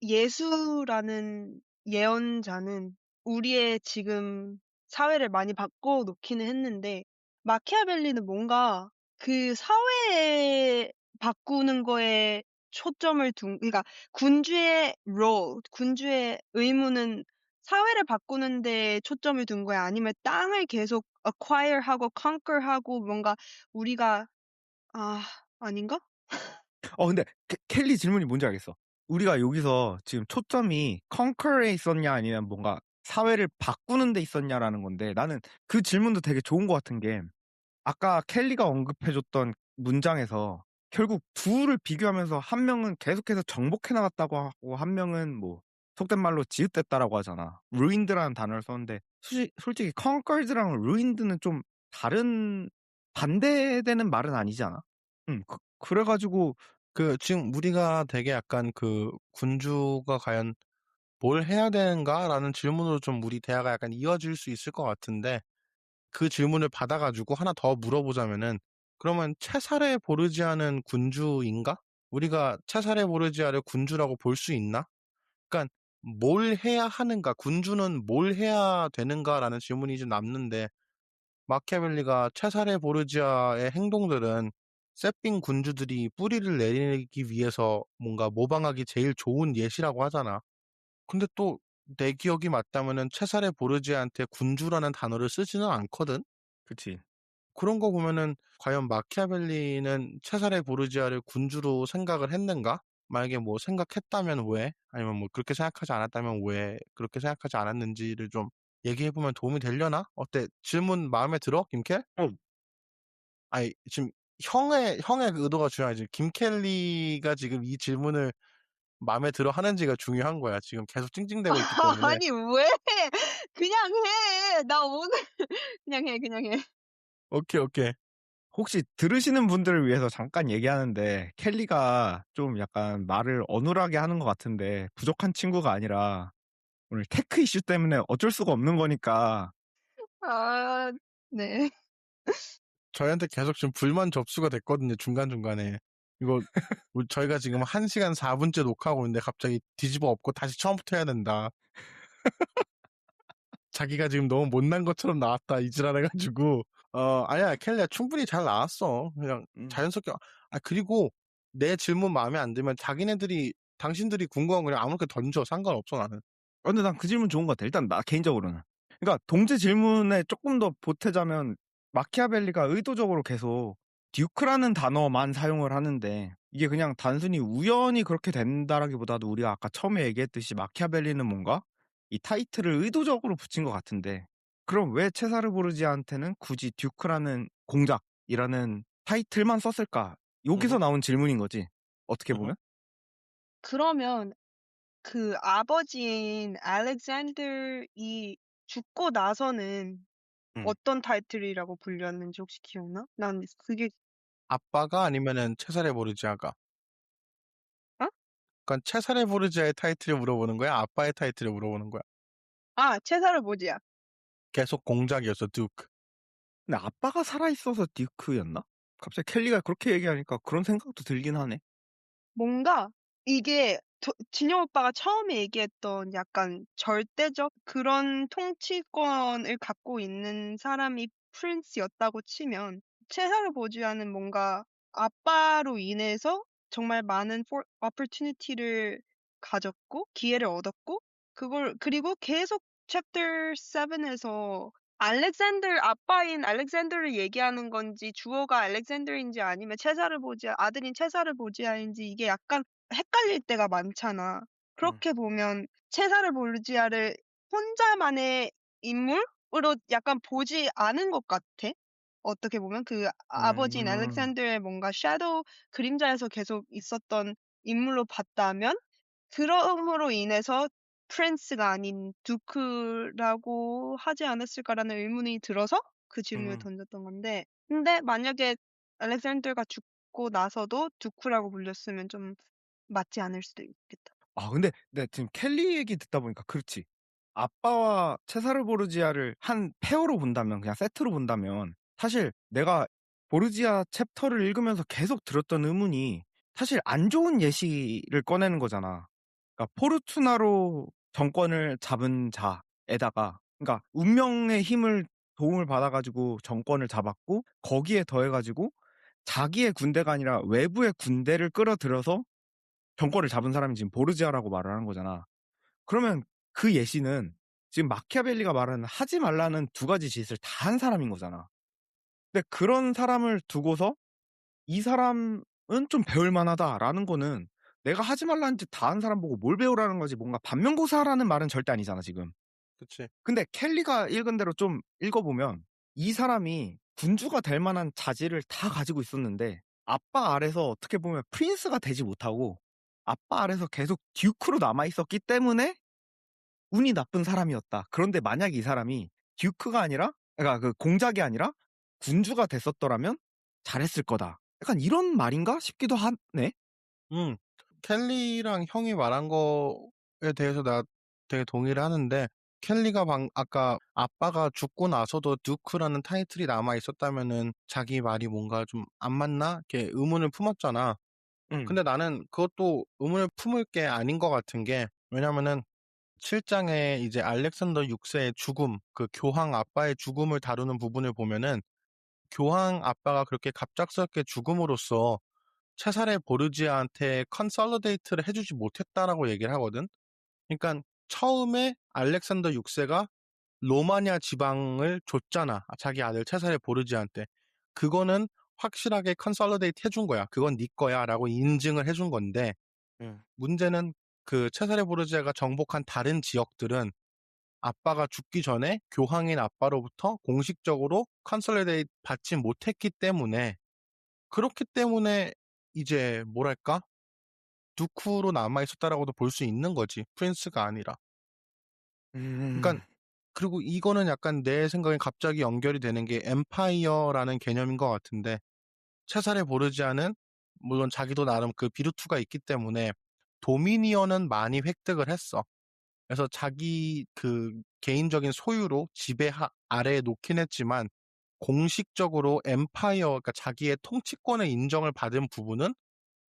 예수라는 예언자는 우리의 지금 사회를 많이 바꿔놓기는 했는데 마키아벨리는 뭔가 그 사회에 바꾸는 거에 초점을 그러니까 군주의 군주의 의무는 사회를 바꾸는 데 초점을 둔 거야? 아니면 땅을 계속 acquire하고 conquer하고 뭔가 우리가 아, 아닌가? 근데 켈리 질문이 뭔지 알겠어. 우리가 여기서 지금 초점이 conquer에 있었냐 아니면 뭔가 사회를 바꾸는 데 있었냐라는 건데 나는 그 질문도 되게 좋은 것 같은 게 아까 켈리가 언급해줬던 문장에서 결국 둘을 비교하면서 한 명은 계속해서 정복해 나갔다고 하고 한 명은 뭐 속된 말로 지읒됐다라고 하잖아. ruined라는 단어를 썼는데 솔직히 conquered랑 ruined는 좀 다른 반대되는 말은 아니지 않아? 그래가지고 지금 우리가 되게 약간 군주가 과연 뭘 해야 되는가라는 질문으로 좀 우리 대화가 약간 이어질 수 있을 것 같은데 그 질문을 받아가지고 하나 더 물어보자면은 그러면 체사레 보르지아는 군주인가? 우리가 체사레 보르지아를 군주라고 볼 수 있나? 그러니까 뭘 해야 하는가? 군주는 뭘 해야 되는가라는 질문이 좀 남는데 마키아벨리가 체사레 보르지아의 행동들은 세핑 군주들이 뿌리를 내리기 위해서 뭔가 모방하기 제일 좋은 예시라고 하잖아. 근데 또 내 기억이 맞다면은 체사레 보르지아한테 군주라는 단어를 쓰지는 않거든? 그치. 그런 거 보면은 과연 마키아벨리는 체사레 보르지아를 군주로 생각을 했는가? 만약에 뭐 생각했다면 왜? 아니면 뭐 그렇게 생각하지 않았다면 왜 그렇게 생각하지 않았는지를 좀 얘기해보면 도움이 되려나? 어때? 질문 마음에 들어, 김켈? 어, 아니, 지금 형의 그 의도가 중요하지. 김켈리가 지금 이 질문을 마음에 들어 하는지가 중요한 거야. 지금 계속 찡찡대고 있기 때문에. 아니, 왜? 그냥 해. 나 오늘 그냥 해, 그냥 해. 오케이, 오케이. 혹시 들으시는 분들을 위해서 잠깐 얘기하는데 켈리가 좀 약간 말을 어눌하게 하는 것 같은데 부족한 친구가 아니라 오늘 테크 이슈 때문에 어쩔 수가 없는 거니까 아, 네. 저희한테 계속 지금 불만 접수가 됐거든요. 중간중간에. 이거 저희가 지금 1시간 4분째 녹화하고 있는데 갑자기 뒤집어 엎고 다시 처음부터 해야 된다. 자기가 지금 너무 못난 것처럼 나왔다 이지랄 해가지고 아니야 켈리야 충분히 잘 나왔어. 그냥 음. 자연스럽게 그리고 내 질문 마음에 안 들면 당신들이 궁금한 거 그냥 아무렇게 던져. 상관없어 나는. 근데 난 그 질문 좋은 것 같아. 일단 나 개인적으로는. 그러니까 동제 질문에 조금 더 보태자면 마키아벨리가 의도적으로 계속 듀크라는 단어만 사용을 하는데 이게 그냥 단순히 우연히 그렇게 된다라기보다도 우리가 아까 처음에 얘기했듯이 마키아벨리는 뭔가 이 타이틀을 의도적으로 붙인 것 같은데 그럼 왜 체사르 보르지아한테는 굳이 듀크라는 공작이라는 타이틀만 썼을까? 여기서 으흠, 나온 질문인 거지. 어떻게 으흠. 보면? 그러면 그 아버지인 알렉산더이 죽고 나서는 음. 어떤 타이틀이라고 불렸는지 혹시 기억나? 난 그게 아빠가 아니면은 체사레 보르지아가. 어? 그러니까 체사레 보르지아의 타이틀을 물어보는 거야? 아빠의 타이틀을 물어보는 거야? 아, 체사를 보지야. 계속 공작이었어, 듀크. 근데 아빠가 살아있어서 듀크였나? 갑자기 켈리가 그렇게 얘기하니까 그런 생각도 들긴 하네. 뭔가 이게 진영 오빠가 처음에 얘기했던 약간 절대적 그런 통치권을 갖고 있는 사람이 프린스였다고 치면 체사르 보지아는 뭔가 아빠로 인해서 정말 많은 opportunity를 가졌고 기회를 얻었고 그리고 계속 챕터 7에서 아빠인 알렉산더를 얘기하는 건지 주어가 알렉산더인지 아니면 아들인 체사르 보지아인지 이게 약간 헷갈릴 때가 많잖아. 응. 그렇게 보면 체사르 보르지아를 혼자만의 인물으로 약간 보지 않은 것 같아. 어떻게 보면 그 아버지인 음. 알렉산더의 뭔가 섀도우 그림자에서 계속 있었던 인물로 봤다면 그럼으로 인해서 프린스가 아닌 두크라고 하지 않았을까라는 의문이 들어서 그 질문을 음. 던졌던 건데 근데 만약에 알렉산더가 죽고 나서도 두크라고 불렸으면 좀 맞지 않을 수도 있겠다. 근데 내가 지금 켈리 얘기 듣다 보니까 그렇지. 아빠와 체사르 보르지아를 한 페어로 본다면, 그냥 세트로 본다면, 사실 내가 보르지아 챕터를 읽으면서 계속 들었던 의문이 사실 안 좋은 예시를 꺼내는 거잖아. 그러니까 포르투나로 정권을 잡은 자에다가, 그러니까 운명의 힘을 도움을 받아가지고 정권을 잡았고, 거기에 더해가지고 자기의 군대가 아니라 외부의 군대를 끌어들여서 정권을 잡은 사람이 지금 보르지아라고 말을 하는 거잖아. 그러면 그 예시는 지금 마키아벨리가 말하는 하지 말라는 두 가지 짓을 다 한 사람인 거잖아. 근데 그런 사람을 두고서 이 사람은 좀 배울 만하다라는 거는 내가 하지 말라는 짓 다 한 사람 보고 뭘 배우라는 거지, 뭔가 반면교사라는 말은 절대 아니잖아, 지금. 그치. 근데 켈리가 읽은 대로 좀 읽어보면 이 사람이 군주가 될 만한 자질을 다 가지고 있었는데 아빠 아래서 어떻게 보면 프린스가 되지 못하고 아빠 아래서 계속 듀크로 남아있었기 때문에 운이 나쁜 사람이었다. 그런데 만약 이 사람이 듀크가 아니라, 그러니까 그 공작이 아니라 군주가 됐었더라면 잘했을 거다. 약간 이런 말인가 싶기도 하네. 음. 켈리랑 형이 말한 거에 대해서 나 되게 동의를 하는데 켈리가 아까 아빠가 죽고 나서도 듀크라는 타이틀이 남아 있었다면은 자기 말이 뭔가 좀 안 맞나? 이렇게 의문을 품었잖아. 응. 근데 나는 그것도 의문을 품을 게 아닌 것 같은 게 왜냐면은 7장에 이제 알렉산더 6세의 죽음, 그 교황 아빠의 죽음을 다루는 부분을 보면은 교황 아빠가 그렇게 갑작스럽게 죽음으로써 체사레 보르지아한테 컨설리데이트를 해주지 못했다라고 얘기를 하거든. 그러니까 처음에 알렉산더 6세가 로마냐 지방을 줬잖아. 자기 아들 체사레 보르지아한테. 그거는 확실하게 컨설리데이트 해준 거야. 그건 네 거야라고 인증을 해준 건데 응. 문제는 그 체사레 보르지아가 정복한 다른 지역들은 아빠가 죽기 전에 교황인 아빠로부터 공식적으로 컨설리데이트 받지 못했기 때문에 그렇기 때문에 이제 뭐랄까? 두쿠로 남아있었다라고도 볼 수 있는 거지. 프린스가 아니라. 음. 그러니까 그리고 이거는 약간 내 생각엔 갑자기 연결이 되는 게 엠파이어라는 개념인 것 같은데 체사레 보르지아는 물론 자기도 나름 그 비루투가 있기 때문에 도미니언은 많이 획득을 했어. 그래서 자기 그 개인적인 소유로 지배 아래에 놓긴 했지만 공식적으로 엠파이어, 그러니까 자기의 통치권을 인정을 받은 부분은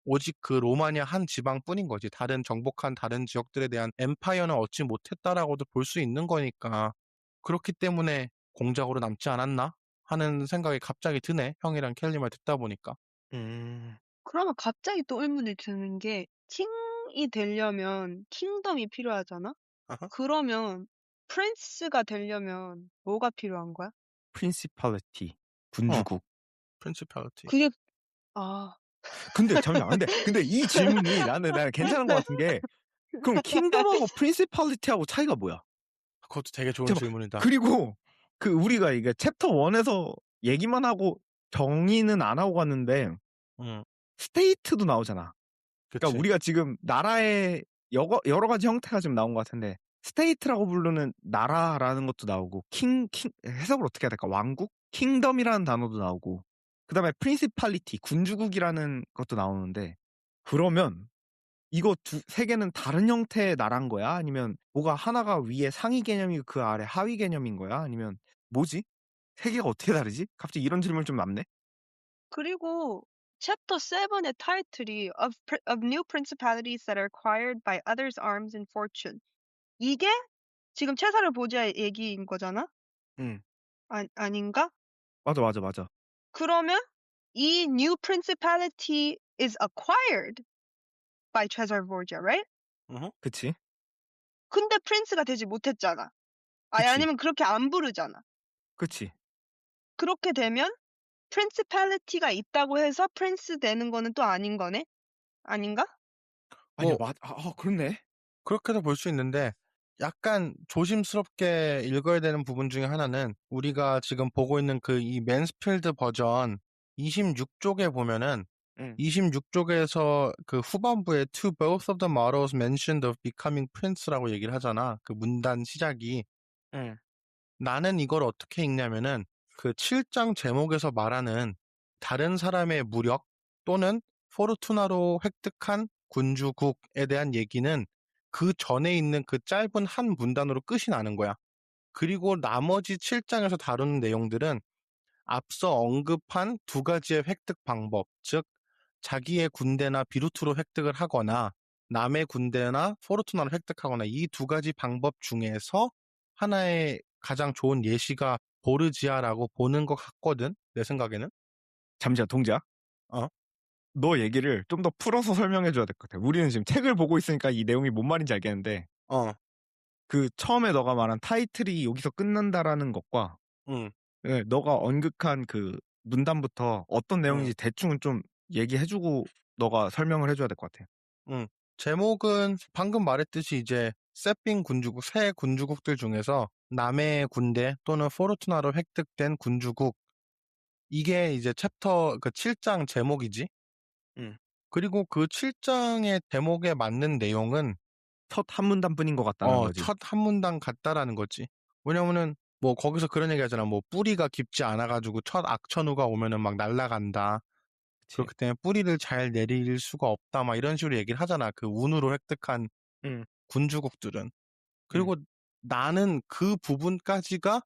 오직 그 로마니아 한 지방뿐인 거지. 정복한 다른 지역들에 대한 엠파이어는 얻지 못했다라고도 볼 수 있는 거니까. 그렇기 때문에 공작으로 남지 않았나? 하는 생각이 갑자기 드네. 형이랑 켈리 말 듣다 보니까. 음. 그러면 갑자기 또 의문이 드는 게 킹이 되려면 킹덤이 필요하잖아? 아하. 그러면 프린스가 되려면 뭐가 필요한 거야? 프린시팔리티. 어, 군주국. 프린시팔리티. 그게 아 근데 잠시만. 근데 이 질문이 나는 괜찮은 것 같은 게, 그럼 킹덤하고 프린시팔리티하고 차이가 뭐야? 그것도 되게 좋은 잠깐. 질문이다. 그리고 그 우리가 이게 챕터 1에서 얘기만 하고 정의는 안 하고 갔는데 응, 스테이트도 나오잖아. 그러니까 그치. 우리가 지금 나라의 여러 가지 형태가 지금 나온 것 같은데 스테이트라고 부르는 나라라는 것도 나오고 해석을 어떻게 해야 될까? 왕국? 킹덤이라는 단어도 나오고 그다음에 프린시팔리티, 군주국이라는 것도 나오는데 그러면 이거 세 개는 다른 형태의 나라인 거야? 아니면 뭐가 하나가 위에 상위 개념이고 그 아래 하위 개념인 거야? 아니면 뭐지? 세 개가 어떻게 다르지? 갑자기 이런 질문 좀 남네? 그리고 챕터 7의 타이틀이 of new principalities that are acquired by others' arms and fortune. 이게 지금 체사를 보지아의 얘기인 거잖아? 응. 아닌가? 맞아. 그러면 이 new principality is acquired by Cesar Borgia, right? 그치? 근데 프린스가 되지 못했잖아. 그치. 아니면 그렇게 안 부르잖아. 그치. 그렇게 되면 principality가 있다고 해서 프린스 되는 거는 또 아닌 거네? 아닌가? 아니야, 뭐 그렇네. 그렇게도 볼 수 있는데 약간 조심스럽게 읽어야 되는 부분 중에 하나는 우리가 지금 보고 있는 그 이 맨스필드 버전 26쪽에 보면은 응. 26쪽에서 그 후반부에 to both of the models mentioned of becoming prince라고 얘기를 하잖아. 그 문단 시작이. 응. 나는 이걸 어떻게 읽냐면은 그 7장 제목에서 말하는 다른 사람의 무력 또는 포르투나로 획득한 군주국에 대한 얘기는 그 전에 있는 그 짧은 한 문단으로 끝이 나는 거야. 그리고 나머지 7장에서 다루는 내용들은 앞서 언급한 두 가지의 획득 방법, 즉 자기의 군대나 비루트로 획득을 하거나 남의 군대나 포르투나로 획득하거나 이 두 가지 방법 중에서 하나의 가장 좋은 예시가 보르지아라고 보는 것 같거든, 내 생각에는. 잠시만, 동자. 어? 너 얘기를 좀 더 풀어서 설명해줘야 될 것 같아. 우리는 지금 책을 보고 있으니까 이 내용이 뭔 말인지 알겠는데, 어, 그 처음에 너가 말한 타이틀이 여기서 끝난다라는 것과, 응, 예, 너가 언급한 그 문단부터 어떤 응, 내용인지 대충은 좀 얘기해주고 너가 설명을 해줘야 될 것 같아. 응. 제목은 방금 말했듯이 이제 세핑 군주국, 새 군주국들 중에서 남의 군대 또는 포르투나로 획득된 군주국, 이게 이제 챕터 그 7장 제목이지. 응. 그리고 그 7장의 제목에 맞는 내용은 첫 한 문단뿐인 것 같다는 거지. 첫 한 문단 같다라는 거지. 왜냐면은 뭐 거기서 그런 얘기 하잖아. 뭐 뿌리가 깊지 않아가지고 첫 악천후가 오면은 막 날아간다. 그치. 그렇기 때문에 뿌리를 잘 내릴 수가 없다. 막 이런 식으로 얘기를 하잖아. 그 운으로 획득한 응. 군주국들은. 응. 그리고 나는 그 부분까지가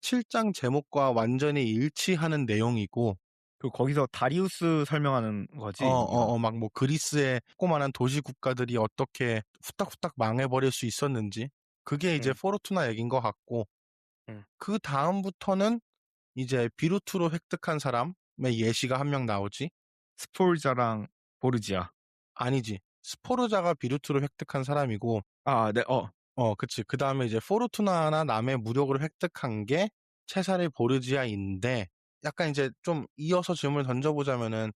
7장 제목과 완전히 일치하는 내용이고, 그리고 거기서 다리우스 설명하는 거지, 여기서. 막 뭐 그리스의 조그만한 도시 국가들이 어떻게 후딱후딱 망해버릴 수 있었는지. 그게 이제 응. 포르투나 얘기인 것 같고, 응. 그 다음부터는 이제 비루트로 획득한 사람의 예시가 한 명 나오지. 스폴자랑 보르지아. 아니지. 스포르자가 비루트로 획득한 사람이고, 아, 네, 그치. 그 다음에 이제 포르투나나 남의 무력으로 획득한 게 체사르 보르지아인데, 약간 이제 좀 이어서 질문을 던져보자면은,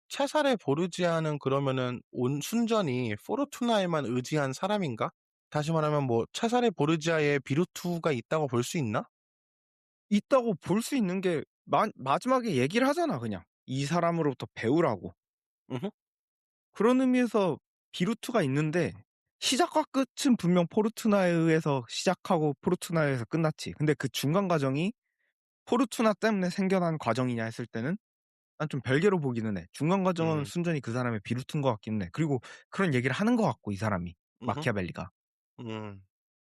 체사르 보르지아는 그러면은 온 순전히 포르투나에만 의지한 사람인가? 다시 말하면 뭐 체사르 보르지아에 비루투가 있다고 볼 수 있나? 있다고 볼 수 있는 게 마지막에 얘기를 하잖아, 그냥. 이 사람으로부터 배우라고. 으흠. 그런 의미에서 비루트가 있는데 시작과 끝은 분명 포르투나에 의해서 시작하고 포르투나에 의해서 끝났지. 근데 그 중간 과정이 포르투나 때문에 생겨난 과정이냐 했을 때는 난 좀 별개로 보기는 해. 중간 과정은 순전히 그 사람의 비루트인 것 같기는 해. 그리고 그런 얘기를 하는 것 같고, 이 사람이. 으흠. 마키아벨리가. 음.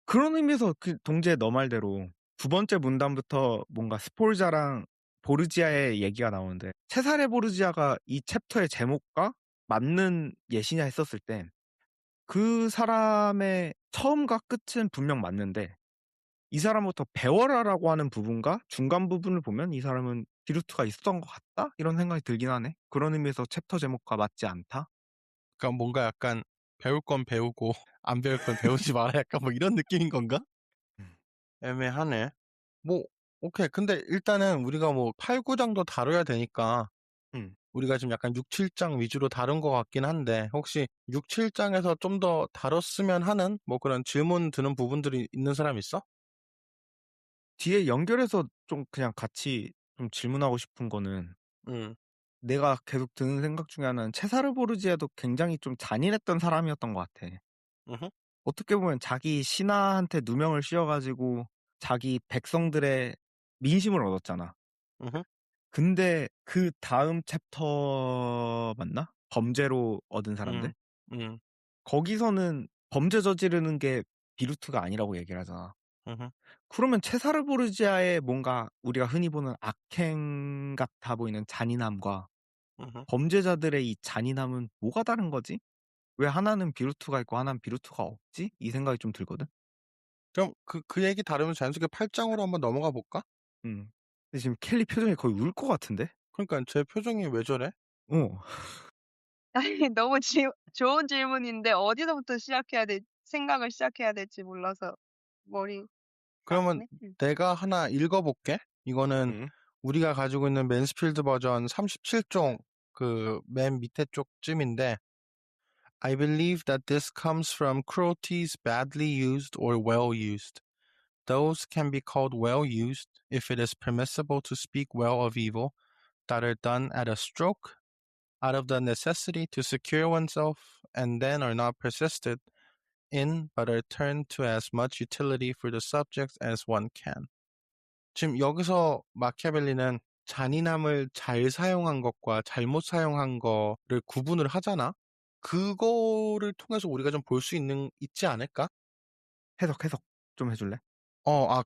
그런 의미에서 그 동재 너 말대로 두 번째 문단부터 뭔가 스폴자랑 보르지아의 얘기가 나오는데, 체사레 보르지아가 이 챕터의 제목과 맞는 예시냐 했었을 때 그 사람의 처음과 끝은 분명 맞는데 이 사람부터 배워라라고 하는 부분과 중간 부분을 보면 이 사람은 비루트가 있었던 것 같다? 이런 생각이 들긴 하네. 그런 의미에서 챕터 제목과 맞지 않다? 그러니까 뭔가 약간 배울 건 배우고 안 배울 건 배우지 마라 약간 뭐 이런 느낌인 건가? 음. 애매하네. 뭐 오케이. 근데 일단은 우리가 뭐 8, 9장도 다뤄야 되니까 음. 우리가 지금 약간 6, 7장 위주로 다룬 것 같긴 한데 혹시 6, 7장에서 좀 더 다뤘으면 하는 뭐 그런 질문 드는 부분들이 있는 사람 있어? 뒤에 연결해서 좀 그냥 같이 좀 질문하고 싶은 거는, 응. 내가 계속 드는 생각 중에 하나는 체사르 보르지아도 굉장히 좀 잔인했던 사람이었던 것 같아. 응. 어떻게 보면 자기 신하한테 누명을 씌워가지고 자기 백성들의 민심을 얻었잖아. 응. 근데 그 다음 챕터 맞나? 범죄로 얻은 사람들? 응. 응. 거기서는 범죄 저지르는 게 비루트가 아니라고 얘기를 하잖아. 응. 그러면 체사르 보르지아의 뭔가 우리가 흔히 보는 악행 같아 보이는 잔인함과 음흠. 범죄자들의 이 잔인함은 뭐가 다른 거지? 왜 하나는 비루투가 있고 하나는 비루투가 없지? 이 생각이 좀 들거든. 그럼 그 얘기 다루면 자연스럽게 8장으로 한번 넘어가 볼까? 근데 지금 켈리 표정이 거의 울 것 같은데? 그러니까 제 표정이 왜 저래? 어. 아니 너무 좋은 질문인데 어디서부터 생각을 시작해야 될지 몰라서 머리 그러면 나가네. 응. 내가 하나 읽어볼게. 이거는 음. 우리가 가지고 있는 맨스필드 버전 37종 그 맨 밑에 쪽쯤인데 I believe that this comes from cruelties badly used or well used. Those can be called well used if it is permissible to speak well of evil that are done at a stroke out of the necessity to secure oneself and then are not persisted in but are turned to as much utility for the subject as one can. 지금 여기서 마키아벨리는 잔인함을 잘 사용한 것과 잘못 사용한 거를 구분을 하잖아. 그거를 통해서 우리가 좀 볼 수 있지 않을까? 해석 좀 해줄래?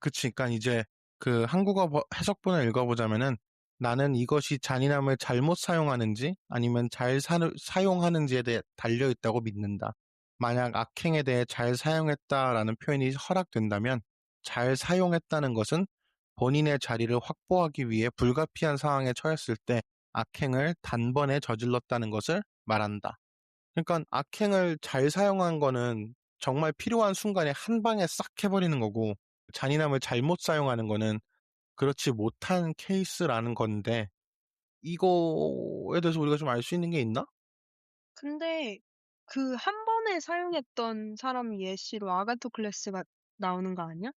그치. 그러니까 이제 그 한국어 해석본을 읽어보자면은 나는 이것이 잔인함을 잘못 사용하는지 아니면 잘 사용하는지에 대해 달려 있다고 믿는다. 만약 악행에 대해 잘 사용했다라는 표현이 허락된다면 잘 사용했다는 것은 본인의 자리를 확보하기 위해 불가피한 상황에 처했을 때 악행을 단번에 저질렀다는 것을 말한다. 그러니까 악행을 잘 사용한 거는 정말 필요한 순간에 한 방에 싹 해버리는 거고 잔인함을 잘못 사용하는 거는 그렇지 못한 케이스라는 건데 이거에 대해서 우리가 좀 알 수 있는 게 있나? 근데 그 한 번에 사용했던 사람 예시로 아가토클레스가 나오는 거 아니야?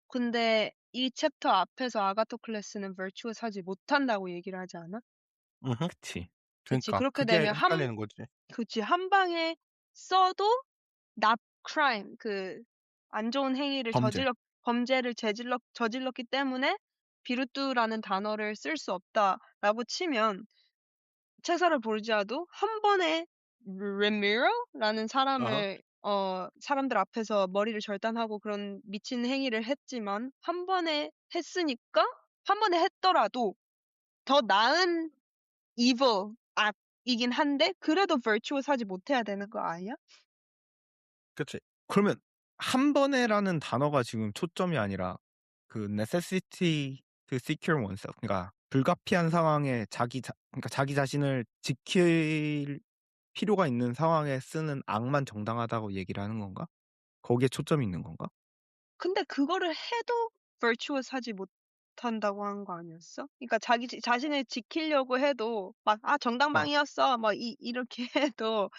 근데 이 챕터 앞에서 아가토클레스는 virtuous 하지 못한다고 얘기를 하지 않아? 으흠. 그치. 그치. 그러니까 그렇게 그게 되면 헷갈리는 거지. 그치. 한 방에 써도 not crime, 안 좋은 행위를 범죄. 범죄를 저질렀기 때문에 비루뚜라는 단어를 쓸 수 없다라고 치면 체사르 보르지아도 한 번에 레미로라는 어허. 사람들 앞에서 머리를 절단하고 그런 미친 행위를 했지만 한 번에 했으니까 한 번에 했더라도 더 나은 evil 악이긴 한데 그래도 virtuous 하지 못해야 되는 거 아니야? 그치. 그러면 한 번에라는 단어가 지금 초점이 아니라 그 necessity to secure oneself, 그러니까 불가피한 상황에 그러니까 자기 자신을 지킬 필요가 있는 상황에 쓰는 악만 정당하다고 얘기를 하는 건가? 거기에 초점이 있는 건가? 근데 그거를 해도 virtuous 하지 못한다고 한 거 아니었어? 그러니까 자기 자신을 지키려고 해도 막 어. 정당방위였어 막 이렇게 해도 어어.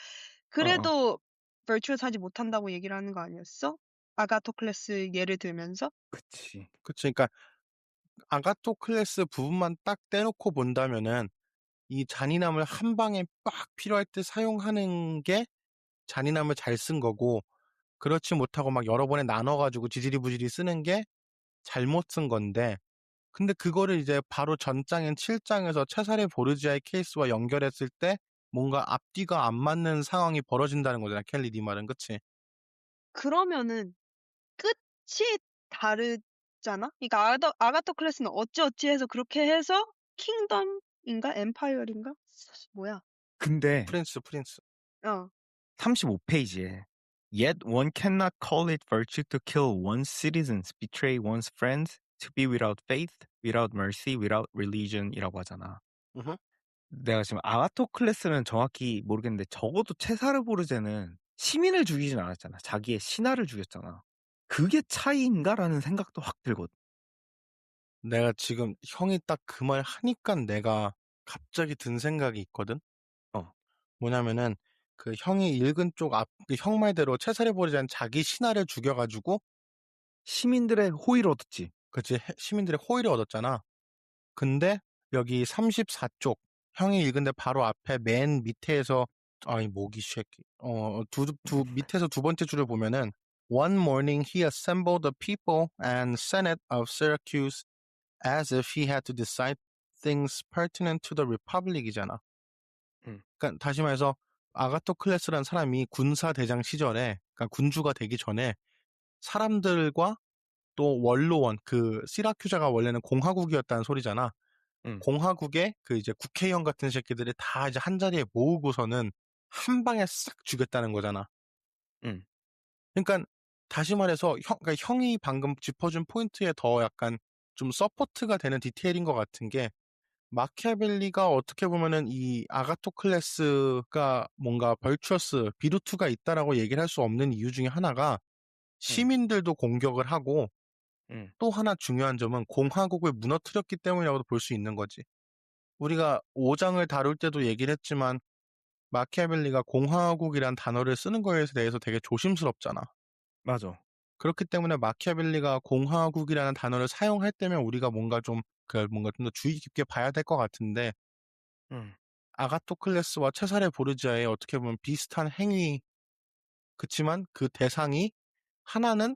그래도 virtuous 하지 못한다고 얘기를 하는 거 아니었어? 아가토클레스 예를 들면서? 그치. 그치. 그러니까 아가토클레스 부분만 딱 떼놓고 본다면은 이 잔인함을 한 방에 빡 필요할 때 사용하는 게 잔인함을 잘 쓴 거고 그렇지 못하고 막 여러 번에 나눠가지고 지지리부지리 쓰는 게 잘못 쓴 건데 근데 그거를 이제 바로 전장인 7장에서 체사레 보르지아의 케이스와 연결했을 때 뭔가 앞뒤가 안 맞는 상황이 벌어진다는 거잖아. 켈리 네 말은 그치? 그러면은 끝이 다르잖아? 그러니까 아가토클레스는 어찌어찌해서 그렇게 해서 킹덤인가? 엠파이어인가? 뭐야? 근데 프린스. 어. 35페이지에 Yet one cannot call it virtue to kill one's citizens, betray one's friends, to be without faith, without mercy, without religion이라고 하잖아. 으흠. 내가 지금 아가토클레스는 정확히 모르겠는데 적어도 체사르 보르제는 시민을 죽이진 않았잖아. 자기의 신하를 죽였잖아. 그게 차이인가라는 생각도 확 들거든. 내가 지금 형이 딱 그 말 하니까 내가 갑자기 든 생각이 있거든? 어. 뭐냐면은 그 형이 읽은 쪽 그 형 말대로 체사레 보르지아는 자기 신하를 죽여가지고 시민들의 호의를 얻었지. 그치 시민들의 호의를 얻었잖아. 근데 여기 34쪽 형이 읽은데 바로 앞에 맨 밑에서 아이 모기 새끼 밑에서 두 번째 줄을 보면은 One morning he assembled the people and senate of Syracuse as if he had to decide things pertinent to the republic이잖아. 그러니까 다시 말해서 아가토클레스라는 사람이 군사 대장 시절에 그러니까 군주가 되기 전에 사람들과 또 원로원 그 시라큐자가 원래는 공화국이었다는 소리잖아. 응. 공화국의 그 이제 국회의원 같은 새끼들이 다 이제 한자리에 모으고서는 한 방에 싹 죽였다는 거잖아. 응. 그러니까 다시 말해서 그러니까 형이 방금 짚어준 포인트에 더 약간 좀 서포트가 되는 디테일인 것 같은 게 마키아벨리가 어떻게 보면은 이 아가토클레스가 뭔가 벌추어스 비루투가 있다라고 얘기를 할 수 없는 이유 중에 하나가 응. 시민들도 공격을 하고 응. 또 하나 중요한 점은 공화국을 무너뜨렸기 때문이라고도 볼 수 있는 거지. 우리가 5장을 다룰 때도 얘기를 했지만 마키아벨리가 공화국이란 단어를 쓰는 거에 대해서 되게 조심스럽잖아. 맞아. 그렇기 때문에 마키아벨리가 공화국이라는 단어를 사용할 때면 우리가 뭔가 좀 더 주의 깊게 봐야 될 것 같은데 응. 아가토클레스와 체사레 보르지아의 어떻게 보면 비슷한 행위 그치만 그 대상이 하나는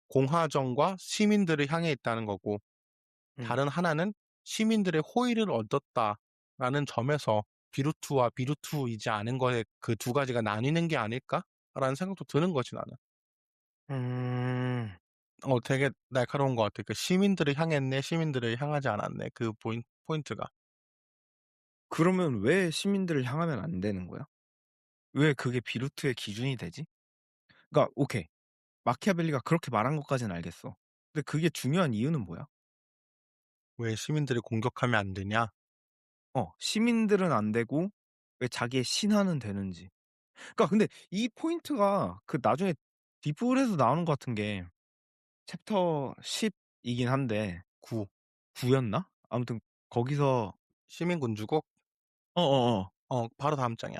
공화정과 시민들을 향해 있다는 거고 응. 다른 하나는 시민들의 호의를 얻었다라는 점에서 비루투와 비루투이지 않은 거에 그 두 가지가 나뉘는 게 아닐까라는 생각도 드는 거지 나는. 음. 되게 날카로운 것 같아. 그 시민들을 향했네, 시민들을 향하지 않았네. 그 포인트가. 그러면 왜 시민들을 향하면 안 되는 거야? 왜 그게 비루트의 기준이 되지? 그러니까 오케이. 마키아벨리가 그렇게 말한 것까지는 알겠어. 근데 그게 중요한 이유는 뭐야? 왜 시민들을 공격하면 안 되냐? 시민들은 안 되고 왜 자기의 신하는 되는지. 그러니까 근데 이 포인트가 그 나중에 뒷부분에서 나오는 것 같은 게 챕터 10이긴 한데 9. 9였나? 아무튼 거기서 시민군주국? 어어어. 바로 다음 장이야.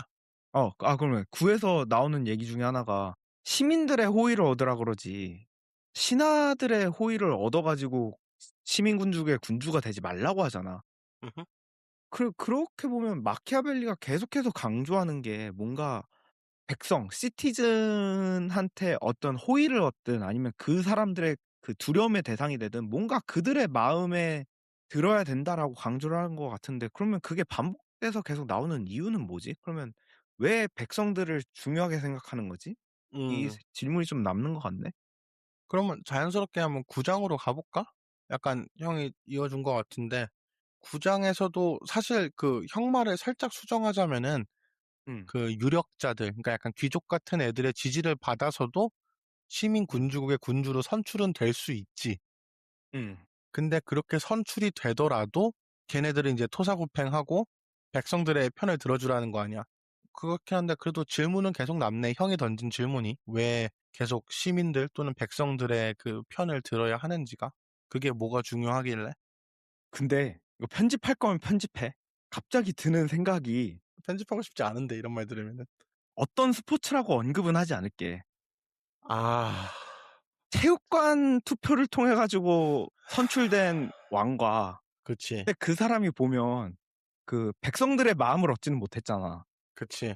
그러면 9에서 나오는 얘기 중에 하나가 시민들의 호의를 얻으라 그러지. 신하들의 호의를 얻어가지고 시민군주의 군주가 되지 말라고 하잖아. 음흠. 그렇게 보면 마키아벨리가 계속해서 강조하는 게 뭔가 백성, 시티즌한테 어떤 호의를 얻든 아니면 그 사람들의 그 두려움의 대상이 되든 뭔가 그들의 마음에 들어야 된다라고 강조를 하는 것 같은데 그러면 그게 반복돼서 계속 나오는 이유는 뭐지? 그러면 왜 백성들을 중요하게 생각하는 거지? 이 음. 질문이 좀 남는 것 같네. 그러면 자연스럽게 한번 9장으로 가볼까? 약간 형이 이어준 것 같은데 9장에서도 사실 그 형 말을 살짝 수정하자면은 응, 그 유력자들, 그러니까 약간 귀족 같은 애들의 지지를 받아서도 시민 응, 군주국의 군주로 선출은 될 수 있지. 응. 근데 그렇게 선출이 되더라도 걔네들은 이제 토사구팽하고 백성들의 편을 들어주라는 거 아니야. 그렇긴 한데 그래도 질문은 계속 남네. 형이 던진 질문이 왜 계속 시민들 또는 백성들의 그 편을 들어야 하는지가 그게 뭐가 중요하길래 근데 이거 편집할 거면 편집해. 갑자기 드는 생각이 편집하고 싶지 않은데 이런 말 들으면은 어떤 스포츠라고 언급은 하지 않을게. 아 체육관 투표를 통해 가지고 선출된 왕과 그치 근데 그 사람이 보면 그 백성들의 마음을 얻지는 못했잖아. 그치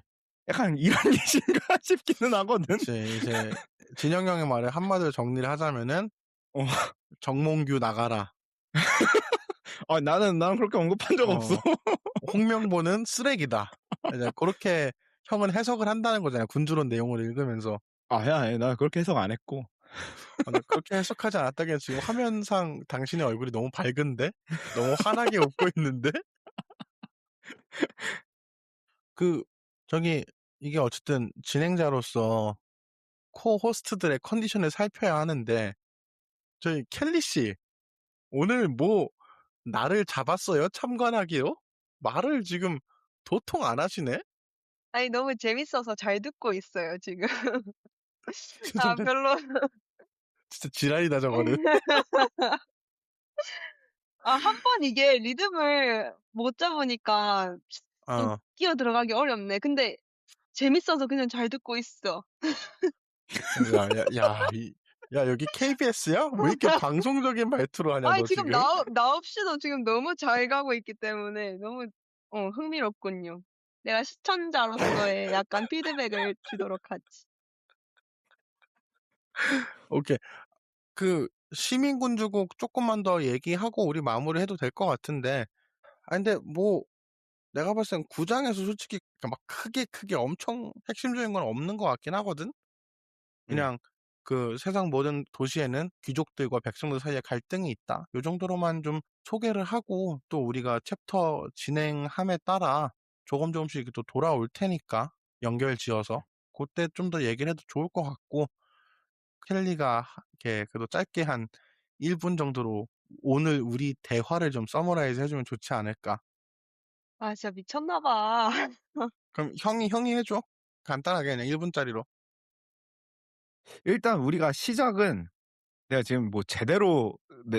약간 이런 뜻인가 싶기는 하거든. 그치 이제 진영 형의 말에 한마디로 정리를 하자면은 어. 정몽규 나가라 나는 그렇게 언급한 적 없어. 어 홍명보는 쓰레기다. 이제 그렇게 형은 해석을 한다는 거잖아요. 군주론 내용을 읽으면서. 야, 나 그렇게 해석 안 했고. 나 그렇게 해석하지 않았다기엔 지금 화면상 당신의 얼굴이 너무 밝은데? 너무 환하게 웃고 있는데? 그, 저기, 이게 어쨌든 진행자로서 코 호스트들의 컨디션을 살펴야 하는데, 저희 켈리 씨, 오늘 뭐, 나를 잡았어요? 참관하기로? 말을 지금 도통 안 하시네? 아니, 너무 재밌어서 잘 듣고 있어요, 지금. 아, 진짜, 별로. 진짜 지랄이다, 저거는. 아, 한 번 이게 리듬을 못 잡으니까 좀 어. 끼어 들어가기 어렵네. 근데 재밌어서 그냥 잘 듣고 있어. 야, 야, 야, 야, 여기 KBS야? 왜 이렇게 방송적인 말투로 하냐, 아니, 너 지금 지금? 나 없이도 지금 너무 잘 가고 있기 때문에 너무, 흥미롭군요. 내가 시청자로서의 약간 피드백을 주도록 하지. 오케이. 그, 시민군주국 조금만 더 얘기하고 우리 마무리해도 될 것 같은데. 근데 뭐, 내가 봤을 땐 9장에서 솔직히 막 크게 엄청 핵심적인 건 없는 것 같긴 하거든? 응, 그냥 그 세상 모든 도시에는 귀족들과 백성들 사이에 갈등이 있다. 요 정도로만 좀 소개를 하고 또 우리가 챕터 진행함에 따라 조금씩 이렇게 또 돌아올 테니까 연결지어서 고때 좀 더 얘기를 해도 좋을 것 같고 켈리가 이렇게 그래도 짧게 한 1분 정도로 오늘 우리 대화를 좀 서머라이즈 해 주면 좋지 않을까. 아 진짜 미쳤나 봐. 그럼 형이 해 줘. 간단하게 그냥 1 분짜리로. 일단 우리가 시작은 내가 지금 뭐 제대로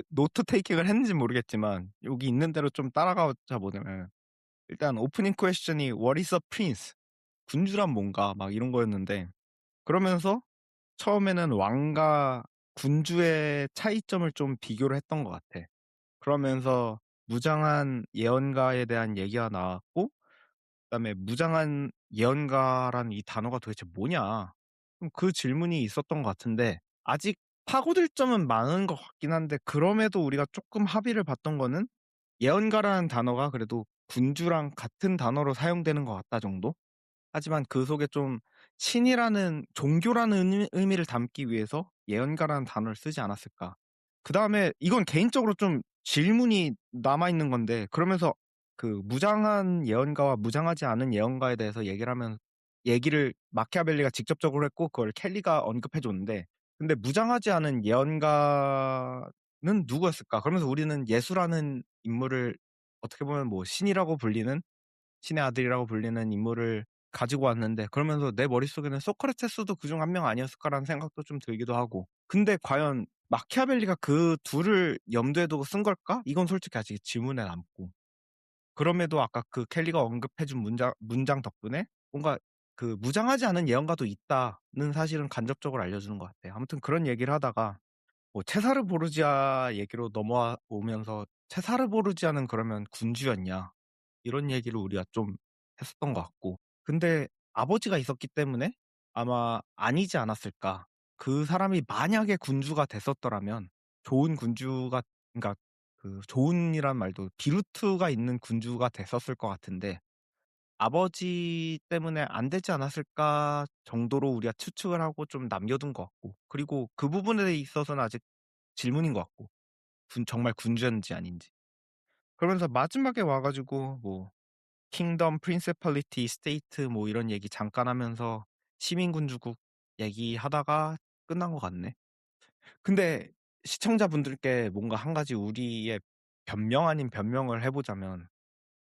노트 테이킹을 했는지 모르겠지만 여기 있는 대로 좀 따라가자 보자면 일단 오프닝 퀘스천이 What is a prince? 군주란 뭔가 막 이런 거였는데 그러면서 처음에는 왕과 군주의 차이점을 좀 비교를 했던 것 같아. 그러면서 무장한 예언가에 대한 얘기가 나왔고 그다음에 무장한 예언가라는 이 단어가 도대체 뭐냐? 그 질문이 있었던 것 같은데 아직 파고들 점은 많은 것 같긴 한데 그럼에도 우리가 조금 합의를 봤던 거는 예언가라는 단어가 그래도 군주랑 같은 단어로 사용되는 것 같다 정도? 하지만 그 속에 좀 신이라는 종교라는 의미를 담기 위해서 예언가라는 단어를 쓰지 않았을까. 그 다음에 이건 개인적으로 좀 질문이 남아있는 건데 그러면서 그 무장한 예언가와 무장하지 않은 예언가에 대해서 얘기를 마키아벨리가 직접적으로 했고 그걸 켈리가 언급해 줬는데 근데 무장하지 않은 예언가는 누구였을까? 그러면서 우리는 예수라는 인물을 어떻게 보면 뭐 신이라고 불리는 신의 아들이라고 불리는 인물을 가지고 왔는데 그러면서 내 머릿속에는 소크라테스도 그중 한 명 아니었을까라는 생각도 좀 들기도 하고 근데 과연 마키아벨리가 그 둘을 염두에 두고 쓴 걸까? 이건 솔직히 아직 질문에 남고 그럼에도 아까 그 켈리가 언급해준 문장 덕분에 뭔가 그 무장하지 않은 예언가도 있다는 사실은 간접적으로 알려주는 것 같아요. 아무튼 그런 얘기를 하다가 뭐 체사르 보르지아 얘기로 넘어오면서 체사르 보르지아는 그러면 군주였냐? 이런 얘기를 우리가 좀 했었던 것 같고. 근데 아버지가 있었기 때문에 아마 아니지 않았을까. 그 사람이 만약에 군주가 됐었더라면 좋은 군주가, 그러니까 그 좋은이란 말도 비루트가 있는 군주가 됐었을 것 같은데 아버지 때문에 안 되지 않았을까 정도로 우리가 추측을 하고 좀 남겨둔 것 같고. 그리고 그 부분에 있어서는 아직 질문인 것 같고. 정말 군주였는지 아닌지. 그러면서 마지막에 와가지고 뭐 킹덤, 프린세팔리티, 스테이트 뭐 이런 얘기 잠깐 하면서 시민군주국 얘기하다가 끝난 것 같네. 근데 시청자분들께 뭔가 한 가지 우리의 변명 아닌 변명을 해보자면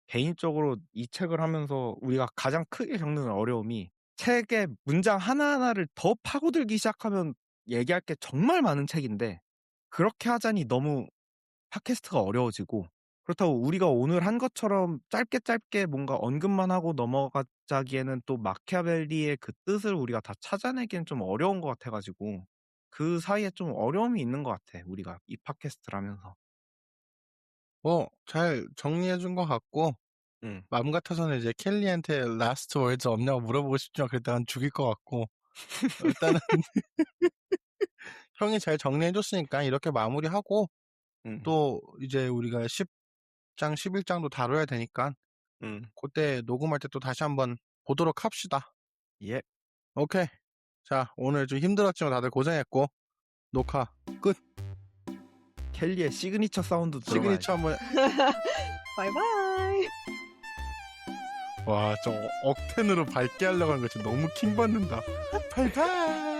개인적으로 이 책을 하면서 우리가 가장 크게 겪는 어려움이 책의 문장 하나하나를 더 파고들기 시작하면 얘기할 게 정말 많은 책인데 그렇게 하자니 너무 팟캐스트가 어려워지고 그렇다고 우리가 오늘 한 것처럼 짧게 뭔가 언급만 하고 넘어가자기에는 또 마키아벨리의 그 뜻을 우리가 다 찾아내기엔 좀 어려운 것 같아가지고 그 사이에 좀 어려움이 있는 것 같아 우리가 이 팟캐스트를 하면서. 뭐 잘 정리해 준 것 같고 응. 마음 같아서는 이제 켈리한테 라스트 월드 없냐고 물어보고 싶지만 그랬다간 죽일 것 같고 일단은 형이 잘 정리해 줬으니까 이렇게 마무리하고 응. 또 이제 우리가 10장, 11장도 다뤄야 되니까 응. 그때 녹음할 때 또 다시 한번 보도록 합시다. 예. 오케이. 자, 오늘 좀 힘들었지만 다들 고생했고 녹화 끝. 켈리의 시그니처 사운드 들어봐야지. 시그니처 한번. 바이바이. 와, 저 억텐으로 밝게 하려고 하는 거 진짜 너무 킹 받는다. 바이바이.